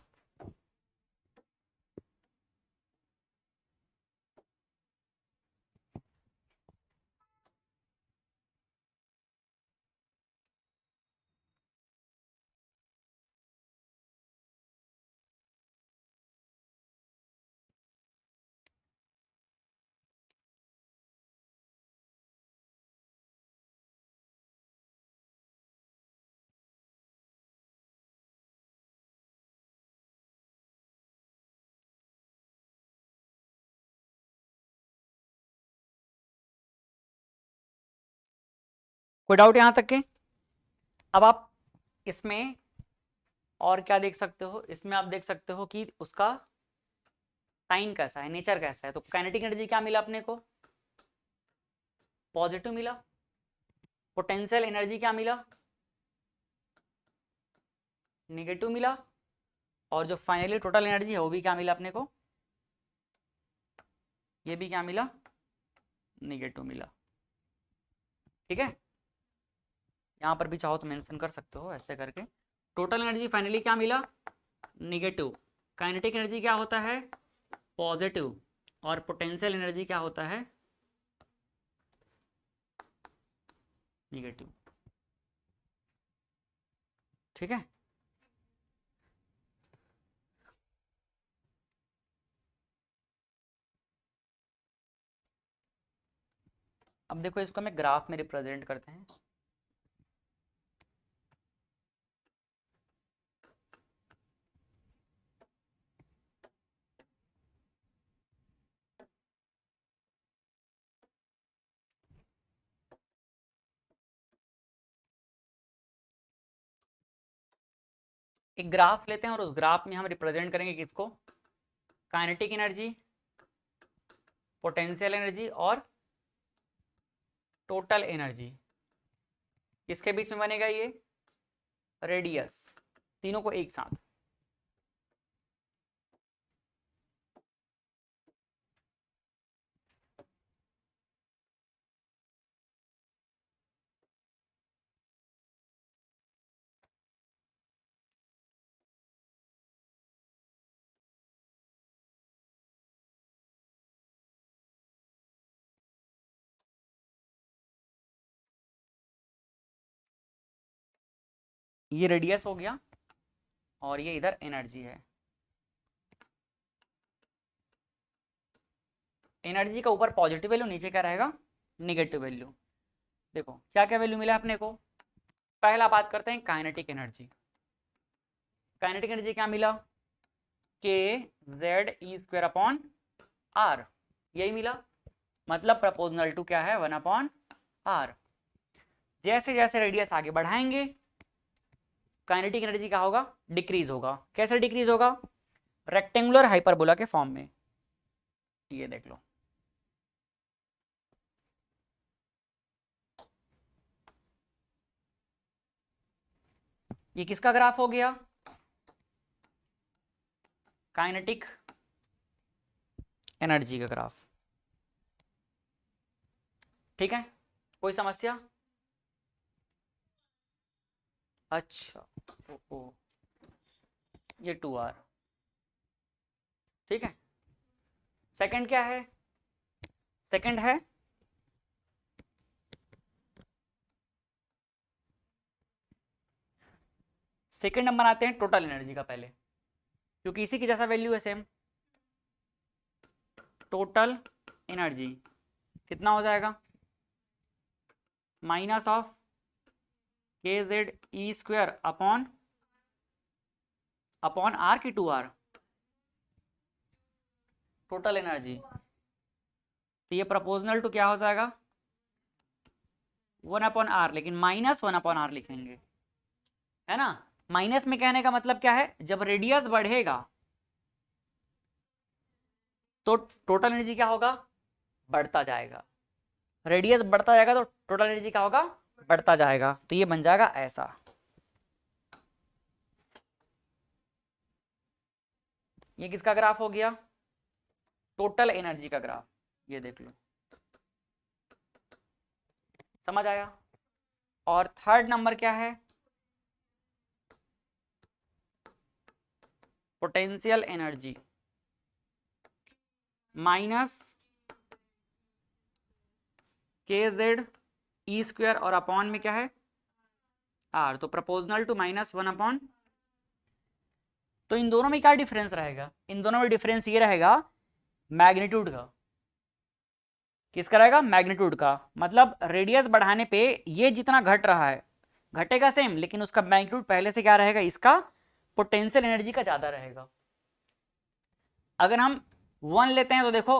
S1: कोई डाउट यहाँ तक के? अब आप इसमें और क्या देख सकते हो, इसमें आप देख सकते हो कि उसका साइन कैसा है, नेचर कैसा है। तो काइनेटिक एनर्जी क्या मिला अपने को? पॉजिटिव मिला। पोटेंशियल एनर्जी क्या मिला? नेगेटिव मिला। और जो फाइनली टोटल एनर्जी है वो भी क्या मिला अपने को? ये भी क्या मिला? नेगेटिव मिला। ठीक है, यहाँ पर भी चाहो तो मेंशन कर सकते हो ऐसे करके। टोटल एनर्जी फाइनली क्या मिला? नेगेटिव। काइनेटिक एनर्जी क्या होता है? पॉजिटिव। और पोटेंशियल एनर्जी क्या होता है? नेगेटिव। ठीक है, अब देखो इसको हमें ग्राफ में रिप्रेजेंट करते हैं। एक ग्राफ लेते हैं और उस ग्राफ में हम रिप्रेजेंट करेंगे किसको? काइनेटिक एनर्जी, पोटेंशियल एनर्जी और टोटल एनर्जी। किसके बीच में बनेगा ये? रेडियस। तीनों को एक साथ। ये रेडियस हो गया और ये इधर एनर्जी है। एनर्जी का ऊपर पॉजिटिव वैल्यू, नीचे क्या रहेगा? Negative value. देखो क्या क्या वैल्यू मिला अपने को। पहला बात करते हैं काइनेटिक एनर्जी। काइनेटिक एनर्जी क्या मिला? K Z E square upon R, यही मिला। मतलब प्रपोजनल टू क्या है? 1 अपॉन आर। जैसे जैसे रेडियस आगे बढ़ाएंगे काइनेटिक एनर्जी क्या होगा? डिक्रीज होगा। कैसे डिक्रीज होगा? रेक्टेंगुलर हाइपरबोला के फॉर्म में। ये देख लो, ये किसका ग्राफ हो गया? काइनेटिक एनर्जी का ग्राफ। ठीक है, कोई समस्या? अच्छा, ओ, ये 2r। ठीक है, सेकंड क्या है? सेकंड है सेकंड हम बनाते हैं टोटल एनर्जी का पहले, क्योंकि इसी की जैसा वैल्यू है सेम। टोटल एनर्जी कितना हो जाएगा? Minus of K Z E square upon upon R की 2r टोटल एनर्जी। तो ये प्रपोजनल टू क्या हो जाएगा? 1 अपॉन आर, लेकिन माइनस 1 अपॉन आर लिखेंगे, है ना। माइनस में कहने का मतलब क्या है? जब रेडियस बढ़ेगा तो टोटल एनर्जी क्या होगा? बढ़ता जाएगा। रेडियस बढ़ता जाएगा तो टोटल एनर्जी क्या होगा? बढ़ता जाएगा। तो ये बन जाएगा ऐसा। ये किसका ग्राफ हो गया? टोटल एनर्जी का ग्राफ। ये देख लो, समझ आया। और थर्ड नंबर क्या है? Potential energy minus K Z E square और अपॉन में क्या है? आर। तो प्रपोजनल टू माइनस 1 अपॉन। तो इन दोनों में क्या डिफरेंस रहेगा? इन दोनों में डिफरेंस ये रहेगा मैग्नीट्यूड का। किसका रहेगा? मैग्नीट्यूड का। मतलब रेडियस बढ़ाने पे ये जितना घट रहा है घटेगा सेम, लेकिन उसका मैग्नीट्यूड पहले से क्या रहेगा? इसका पोटेंशियल एनर्जी का ज्यादा रहेगा। अगर हम 1 लेते हैं तो देखो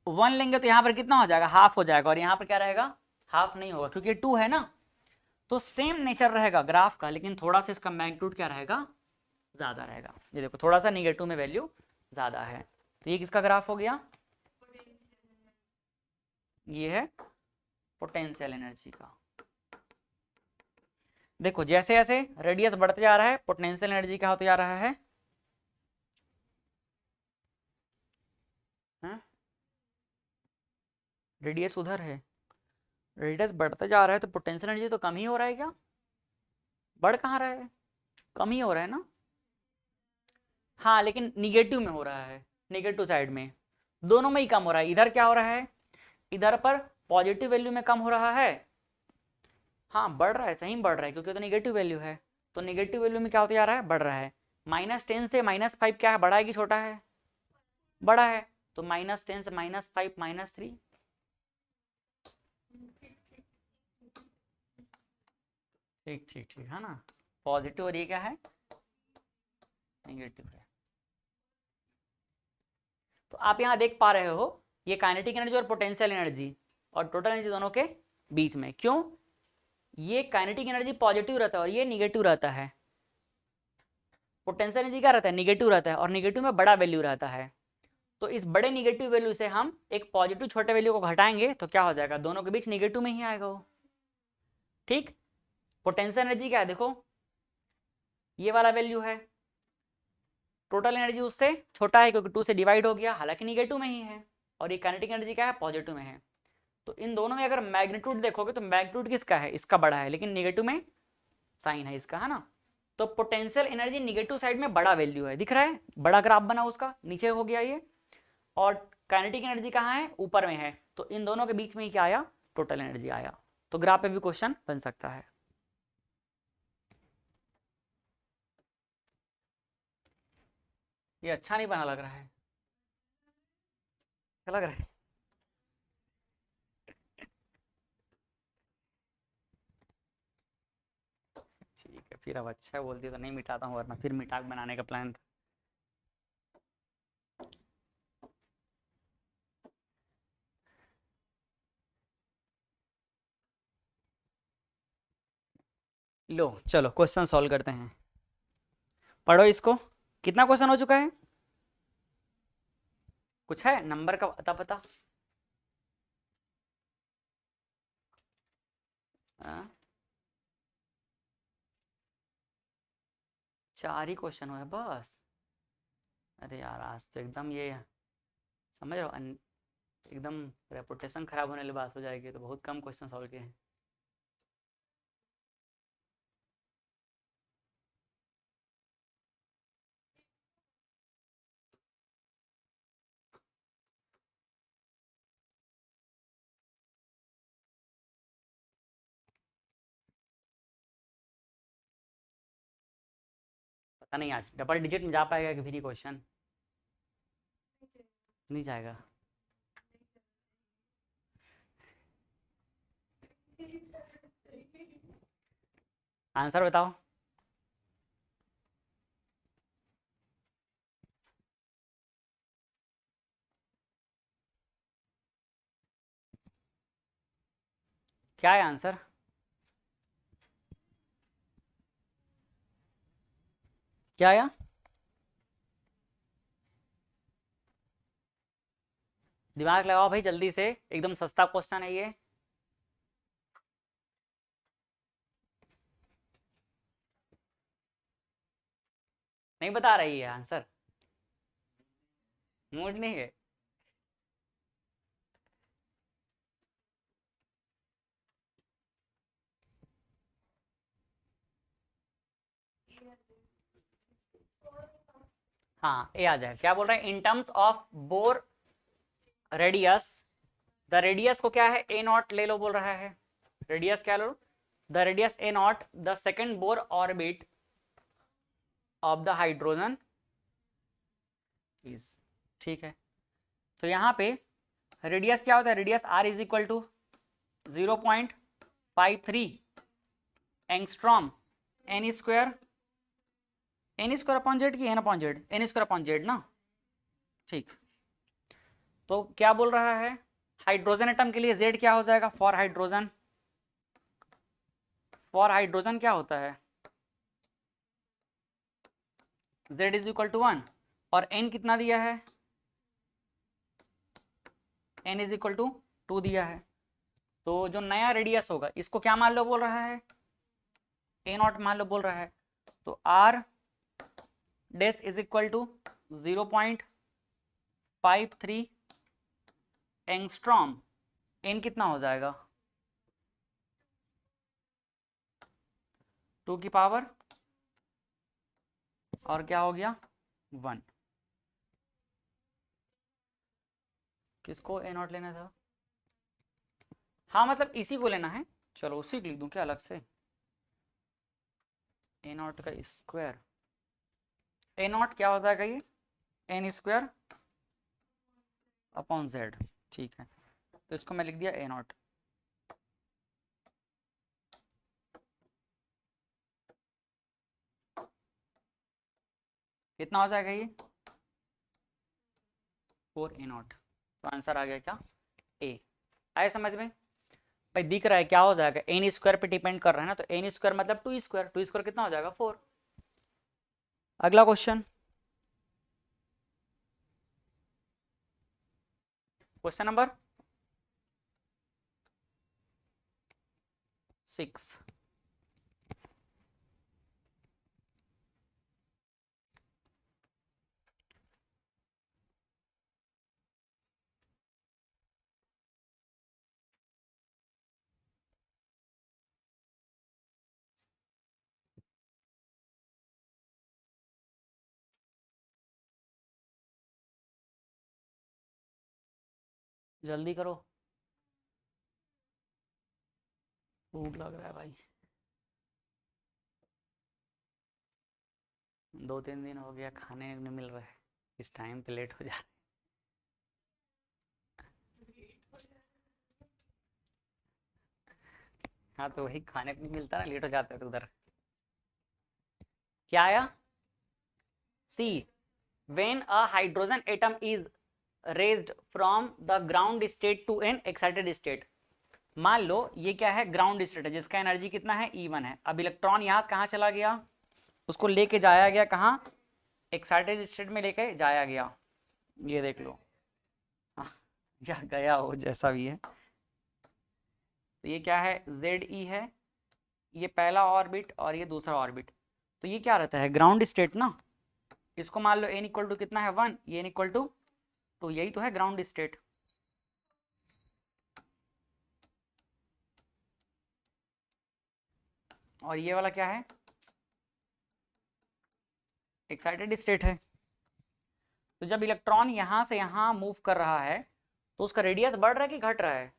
S1: 1 लेंगे तो यहां पर कितना हो जाएगा? हाफ हो जाएगा। और यहां पर क्या रहेगा? हाफ नहीं होगा, क्योंकि 2 है ना। तो सेम नेचर रहेगा ग्राफ का, लेकिन थोड़ा सा इसका मैग्नीट्यूड क्या रहेगा, ज़्यादा रहेगा। ये देखो थोड़ा सा निगेटिव में वैल्यू ज़्यादा है। तो ये किसका ग्राफ हो गया, ये है पोटेंशियल एनर्जी का। देखो जैसे जैसे रेडियस बढ़ते जा रहा है पोटेंशियल एनर्जी क्या होते जा रहा है, रेडियस उधर है, रेडियस बढ़ते जा रहा है तो पोटेंशियल एनर्जी तो कम ही हो रहा है क्या, बढ़ कहाँ रहा है, कम ही हो रहा है ना। हाँ लेकिन निगेटिव में हो रहा है, निगेटिव साइड में, दोनों में ही कम हो रहा है। इधर क्या हो रहा है, इधर पर पॉजिटिव वैल्यू में कम हो रहा है, हाँ बढ़ रहा है, सही में बढ़ रहा है क्योंकि तो निगेटिव वैल्यू है। तो निगेटिव वैल्यू में क्या होता जा रहा है, बढ़ रहा है। -10 से -5 क्या है, बड़ा है कि छोटा है, बड़ा है। तो -10 से -5 -3, ठीक ठीक ठीक है ना, पॉजिटिव और ये क्या है, नेगेटिव है। तो आप यहाँ देख पा रहे हो ये काइनेटिक एनर्जी और पोटेंशियल एनर्जी और टोटल एनर्जी दोनों के बीच में, क्यों, ये काइनेटिक एनर्जी पॉजिटिव रहता है और ये निगेटिव रहता है, पोटेंशियल एनर्जी क्या रहता है, निगेटिव रहता है, और निगेटिव में बड़ा वैल्यू रहता है। तो इस बड़े निगेटिव वैल्यू से हम एक पॉजिटिव छोटे वैल्यू को घटाएंगे तो क्या हो जाएगा, दोनों के बीच निगेटिव में ही आएगा वो, ठीक। पोटेंशियल एनर्जी क्या है, देखो ये वाला वैल्यू है, टोटल एनर्जी उससे छोटा है क्योंकि 2 से डिवाइड हो गया, हालांकि निगेटिव में ही है, और ये काइनेटिक एनर्जी क्या है, पॉजिटिव में है। तो इन दोनों में अगर मैग्नीट्यूड देखोगे तो मैग्नीट्यूड किसका है, इसका बड़ा है, लेकिन निगेटिव में साइन है इसका, है ना। तो पोटेंशियल एनर्जी निगेटिव साइड में बड़ा वैल्यू है, दिख रहा है, बड़ा ग्राफ बना उसका, नीचे हो गया ये, और काइनेटिक एनर्जी कहाँ है, ऊपर में है। तो इन दोनों के बीच में ही क्या आया, टोटल एनर्जी आया। तो ग्राफ पे भी क्वेश्चन बन सकता है। ये अच्छा नहीं बना लग रहा है, क्या लग रहा है, ठीक है फिर, अब अच्छा बोलती तो नहीं मिटाता हूँ, वरना फिर मिटा के बनाने का प्लान था। लो चलो क्वेश्चन सॉल्व करते हैं, पढ़ो इसको। कितना क्वेश्चन हो चुका है, कुछ है नंबर का अता पता, हाँ? 4 ही क्वेश्चन हुए बस, अरे यार आज तो एकदम ये समझ रहे हो एकदम रेपुटेशन खराब होने वाली बात हो जाएगी, तो बहुत कम क्वेश्चन सॉल्व किए हैं। पता नहीं आज डबल डिजिट में जा पाएगा कि फिर ही क्वेश्चन, नहीं जाएगा। आंसर बताओ, क्या है आंसर, क्या आया, दिमाग लगाओ भाई जल्दी से, एकदम सस्ता क्वेश्चन है ये। नहीं बता रही है आंसर, मूड नहीं है, हाँ ये आ जाएगा। क्या बोल रहे हैं, इन terms of bore radius, the radius को क्या है ए नॉट ले लो बोल रहा है, रेडियस क्या लो, the radius a naught, the second Bohr orbit of the hydrogen is, ठीक है। तो यहाँ पे रेडियस क्या होता है, radius R is equal to 0.53 angstrom N square, N square upon Z की N upon Z, N square upon Z ना, ठीक। तो क्या बोल रहा है, हाइड्रोजन एटम के लिए जेड क्या हो जाएगा, फॉर हाइड्रोजन फॉर हाइड्रोजन क्या होता है, Z इज इक्वल टू 1 और n कितना दिया है, n इज इक्वल टू 2 दिया है। तो जो नया रेडियस होगा इसको क्या मान लो बोल रहा है, a नॉट मान लो बोल रहा है। तो r dash is equal to 0.53 angstrom, n कितना हो जाएगा 2 की पावर और क्या हो गया 1। किसको a नॉट लेना था, हाँ मतलब इसी को लेना है, चलो उसी को लिख दूं क्या अलग से, a नॉट का स्क्वायर, a नॉट क्या होता है ये n स्क्वायर अपॉन z, ठीक है। तो इसको मैं लिख दिया a नॉट। कितना हो जाएगा ये 4a नॉट। तो आंसर आ गया क्या a। आए समझ में भाई, दिख रहा है क्या हो जाएगा, एन स्क्वायर पे डिपेंड कर रहा है ना, तो एन स्क्वायर मतलब 2 स्क्वायर, 2 स्क्वायर कितना हो जाएगा 4। अगला क्वेश्चन, क्वेश्चन नंबर 6। जल्दी करो, भूख लग रहा है भाई, 2-3 दिन हो गया खाने नहीं मिल रहा है, इस टाइम पे लेट हो जा रहा है। हाँ तो वही खाने को नहीं मिलता ना, लेट हो जाता है तो उधर। क्या आया, see when a hydrogen atom is raised from the ground state to an excited state. मान लो ये क्या है, ग्राउंड स्टेट है जिसका एनर्जी कितना है E1 है। अब इलेक्ट्रॉन यहाँ से कहाँ चला गया, उसको लेके जाया गया कहाँ, एक्साइटेड स्टेट में लेके जाया गया, ये देख लो हाँ, या गया हो जैसा भी है। तो ये क्या है ZE है, ये पहला ऑर्बिट और ये दूसरा ऑर्बिट। तो ये क्या रहता है ग्राउंड स्टेट ना, इसको मान लो n इक्वल टू कितना है 1, ये n इक्वल टू 2, यही तो है ग्राउंड स्टेट। और ये वाला क्या है, एक्साइटेड स्टेट है। तो जब इलेक्ट्रॉन यहाँ से यहाँ मूव कर रहा है तो उसका रेडियस बढ़ रहा है कि घट रहा है,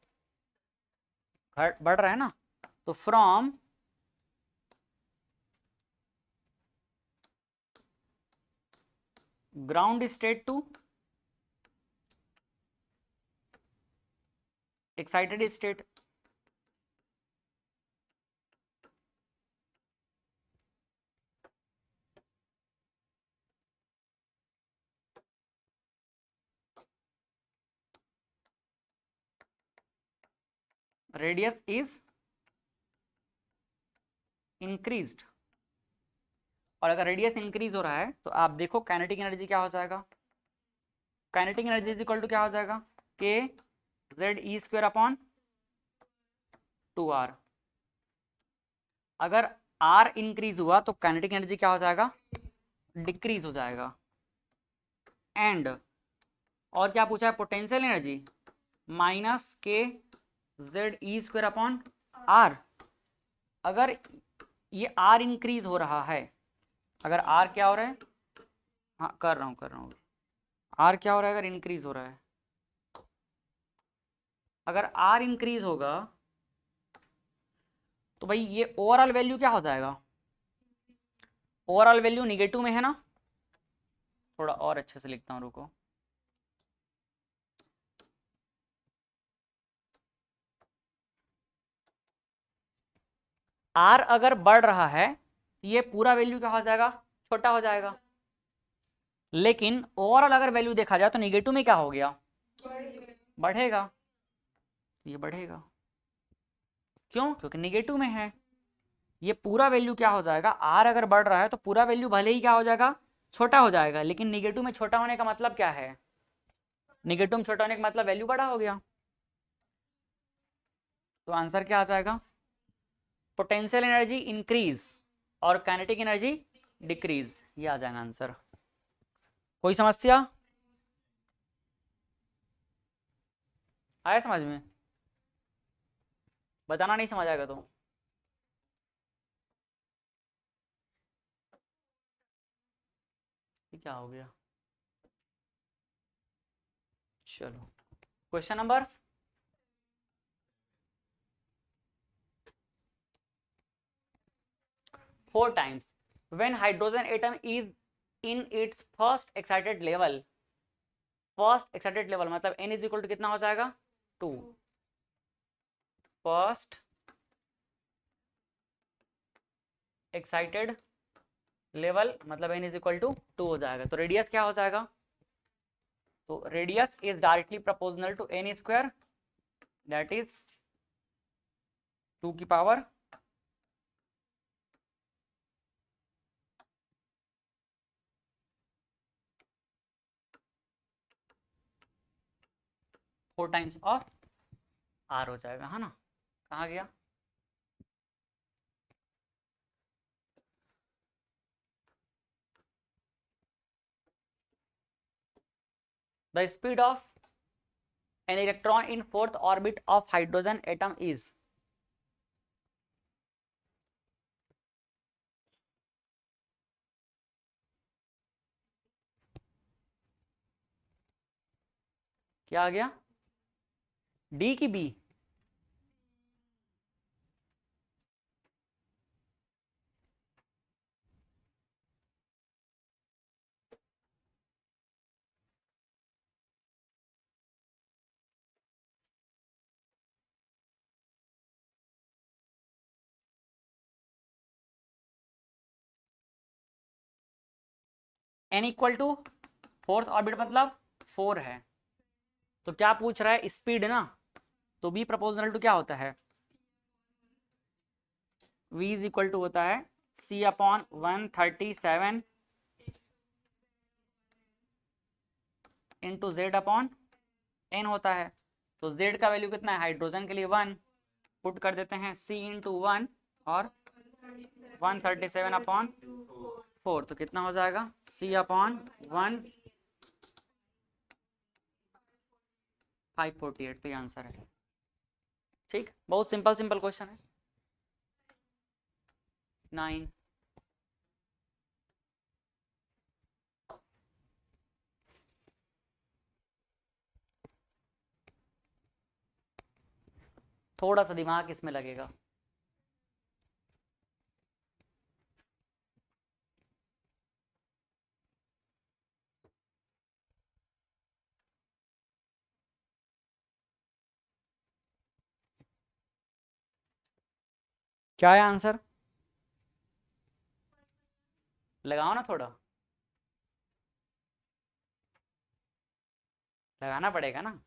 S1: बढ़ रहा है ना। तो from ground state to excited state, radius is increased. और अगर रेडियस इंक्रीज हो रहा है तो आप देखो काइनेटिक एनर्जी क्या हो जाएगा, kinetic energy is equal to क्या हो जाएगा के ZE स्क्वायर अपॉन 2r। अगर r इंक्रीज हुआ तो काइनेटिक एनर्जी क्या हो जाएगा, डिक्रीज हो जाएगा। एंड और क्या पूछा है, पोटेंशियल एनर्जी माइनस के ZE स्क्वायर अपॉन r। अगर ये r इंक्रीज हो रहा है, अगर r क्या हो रहा है, हाँ कर रहा हूँ r क्या हो रहा है, अगर इंक्रीज हो रहा है, अगर r इंक्रीज होगा तो भाई ये ओवरऑल वैल्यू क्या हो जाएगा, ओवरऑल वैल्यू निगेटिव में है ना। थोड़ा और अच्छे से लिखता हूँ रुको, r अगर बढ़ रहा है तो ये पूरा वैल्यू क्या हो जाएगा, छोटा हो जाएगा। लेकिन ओवरऑल अगर वैल्यू देखा जाए तो निगेटिव में क्या हो गया, बढ़ेगा, ये बढ़ेगा। क्यों, क्योंकि निगेटिव में है। ये पूरा वैल्यू क्या हो जाएगा, आर अगर बढ़ रहा है तो पूरा वैल्यू भले ही क्या हो जाएगा, छोटा हो जाएगा, लेकिन निगेटिव में छोटा होने का मतलब क्या है, निगेटिव में छोटा होने का मतलब वैल्यू बड़ा हो गया। तो आंसर क्या आ जाएगा, पोटेंशियल एनर्जी इंक्रीज और काइनेटिक एनर्जी डिक्रीज, ये आ जाएगा आंसर। कोई समस्या आया समझ में, बताना नहीं समझ आएगा तो। ये क्या हो गया, चलो question number 4 times when hydrogen atom is in its first excited level, first excited level मतलब n इज इक्वल टू कितना हो जाएगा 2, फर्स्ट एक्साइटेड लेवल मतलब n इज इक्वल टू 2 हो जाएगा। तो रेडियस क्या हो जाएगा, तो radius is directly proportional to n square, that is 2 की पावर 4 टाइम्स ऑफ r हो जाएगा, है ना। कहाँ गया, the speed of an electron in fourth orbit of hydrogen atom is, क्या आ गया, डी की B, n equal to fourth orbit मतलब 4 है, तो क्या पूछ रहा है स्पीड ना, तो b प्रोपोर्शनल टू क्या होता है, v इज इक्वल टू होता है c upon 137 into Z upon n होता है। तो z का वैल्यू कितना है, हाइड्रोजन के लिए 1 पुट कर देते हैं, c इंटू 1 और 137 अपॉन 4, तो कितना हो जाएगा c अपॉन 1 548, तो ये आंसर है। ठीक, बहुत सिंपल सिंपल क्वेश्चन है। 9 थोड़ा सा दिमाग इसमें लगेगा। क्या है आंसर, लगाओ ना थोड़ा, लगाना पड़ेगा ना।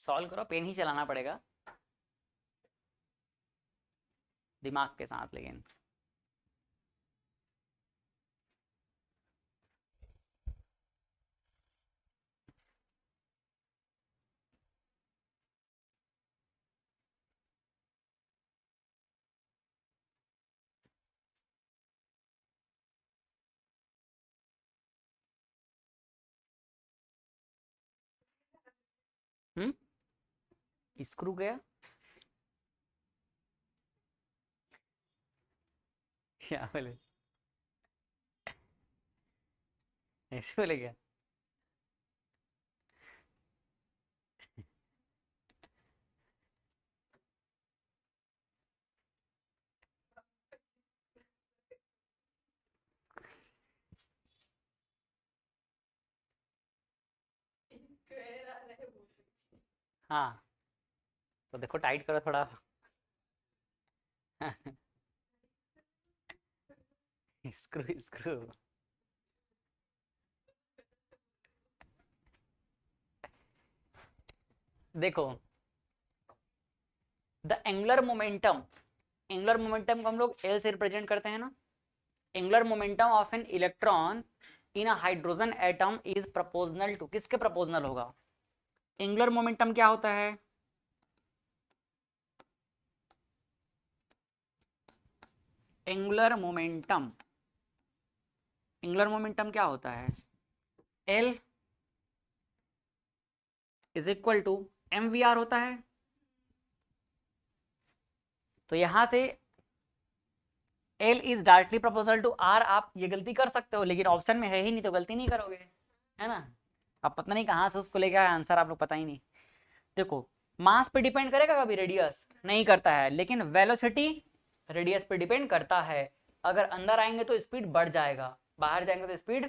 S1: सॉल्व करो, पेन ही चलाना पड़ेगा दिमाग के साथ, लेकिन स्क्रू गया, क्या बोले, ऐसे बोले क्या, हाँ, तो देखो टाइट करो थोड़ा। Screw screw. देखो द एंगुलर मोमेंटम को हम लोग एल से रिप्रेजेंट करते हैं ना। Angular momentum of an electron in a hydrogen atom is proportional to, किसके प्रोपोर्शनल होगा? एंगुलर मोमेंटम क्या होता है? एंगुलर मोमेंटम, एंगुलर मोमेंटम क्या होता है? L is equal to M V R होता है। तो यहां से L is directly proportional to R. आप ये गलती कर सकते हो, लेकिन ऑप्शन में है ही नहीं तो गलती नहीं करोगे, है ना। अब पता नहीं कहाँ से उसको लेके आया आंसर, आप लोग पता ही नहीं। देखो मास पे डिपेंड करेगा कभी रेडियस? नहीं करता है, लेकिन वेलोसिटी रेडियस पे डिपेंड करता है। अगर अंदर आएंगे तो स्पीड बढ़ जाएगा, बाहर जाएंगे तो स्पीड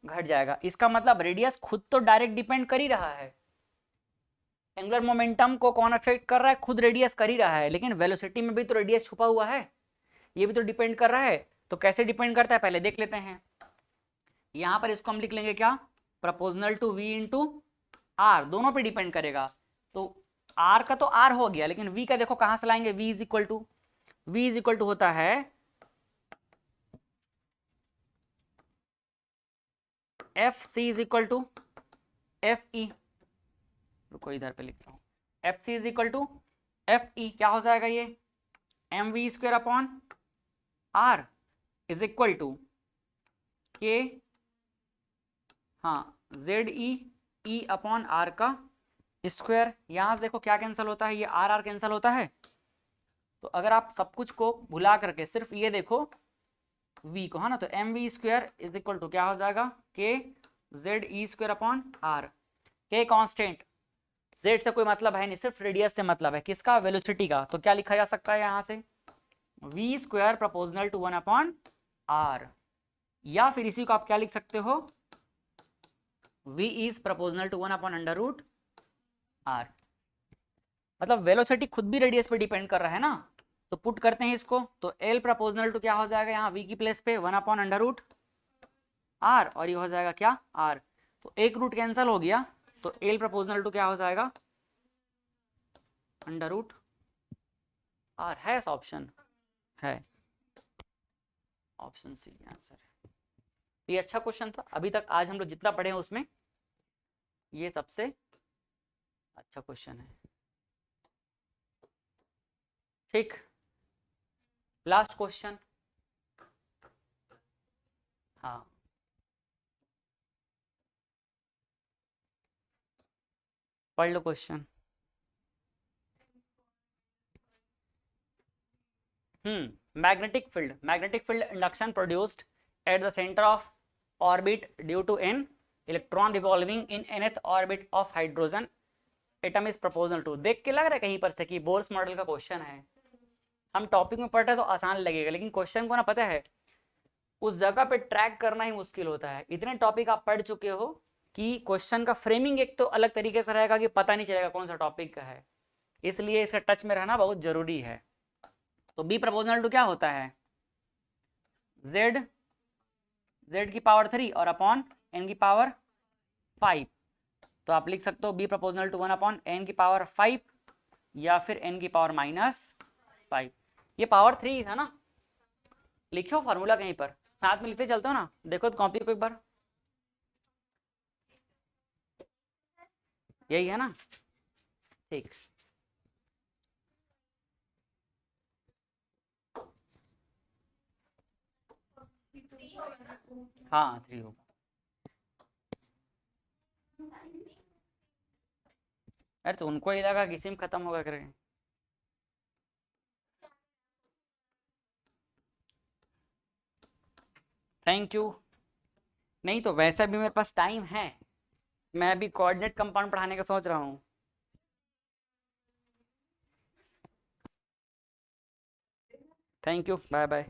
S1: घट जाएगा। इसका मतलब रेडियस खुद तो डायरेक्ट डिपेंड कर ही रहा है। एंगुलर मोमेंटम को कौन अफेक्ट कर रहा है? खुद रेडियस कर ही रहा है, लेकिन वेलोसिटी में भी तो रेडियस छुपा हुआ है, ये भी तो डिपेंड कर रहा है। तो कैसे डिपेंड करता है पहले देख लेते हैं। यहां पर इसको हम लिख लेंगे क्या? Proportional to v into R, दोनों पे डिपेंड करेगा। तो आर का तो आर हो गया, लेकिन v का देखो कहां से लाएंगे? v इज इक्वल टू होता है F C is equal to F E. रुको इधर पे लिखता हूं, F C is equal to F E. क्या हो जाएगा ये? M V square upon R is equal to K, हाँ, जेड ई अपॉन आर का स्क्वायर। यहां से देखो क्या कैंसिल होता है? ये आर आर कैंसिल होता है। तो अगर आप सब कुछ को भुला करके सिर्फ ये देखो v को, है ना, तो M V square is equal to क्या हो जाएगा? K Z E square upon R. K constant, Z से कोई मतलब है नहीं, सिर्फ रेडियस से मतलब है। किसका? वेलोसिटी का। तो क्या लिखा जा सकता है यहां से? v square proportional to 1 upon R. या फिर इसी को आप क्या लिख सकते हो? v is proportional to 1 upon under root R. मतलब वेलोसिटी खुद भी रेडियस पे डिपेंड कर रहा है ना। तो पुट करते हैं इसको, तो L प्रोपोर्शनल टू क्या हो जाएगा यहाँ? v की प्लेस पे 1 अपॉन अंडर रूट आर, और ये हो जाएगा क्या? r। तो एक रूट कैंसिल हो गया, तो L प्रोपोर्शनल टू क्या हो जाएगा? Under root R. है ऑप्शन? है, ऑप्शन सी आंसर है। ये अच्छा क्वेश्चन था, अभी तक आज हम लोग जितना पढ़े हैं उसमें ये सबसे अच्छा क्वेश्चन है। ठीक, लास्ट क्वेश्चन। हाँ, पढ़ लो question. Magnetic field induction produced at the centre of orbit due to an electron revolving in nth orbit of hydrogen atom is proportional to. देख के लग रहा है कहीं पर से कि बोर्स मॉडल का क्वेश्चन है। हम टॉपिक में पढ़ रहे हैं तो आसान लगेगा, लेकिन क्वेश्चन को ना पता है उस जगह पे ट्रैक करना ही मुश्किल होता है। इतने टॉपिक आप पढ़ चुके हो कि क्वेश्चन का फ्रेमिंग एक तो अलग तरीके से रहेगा कि पता नहीं चलेगा कौन सा टॉपिक का है, इसलिए इसका टच में रहना बहुत जरूरी है। तो बी प्रोपोर्शनल टू क्या होता है? जेड की पावर 3 और अपॉन एन की पावर 5। तो आप लिख सकते हो B proportional to 1 upon N की पावर 5 या फिर एन की पावर -5। ये पावर 3 था ना, लिखो फॉर्मूला कहीं पर, साथ में लिखते चलते हो ना। देखो तो कॉपी को एक बार, यही है ना। ठीक, हाँ 3 होगा। अरे तो उनको ही लगा किसी में खत्म होगा करें। Thank you. नहीं तो वैसा भी मेरे पास टाइम है, मैं अभी कोऑर्डिनेट कंपाउंड पढ़ाने का सोच रहा हूँ। Thank you, bye bye.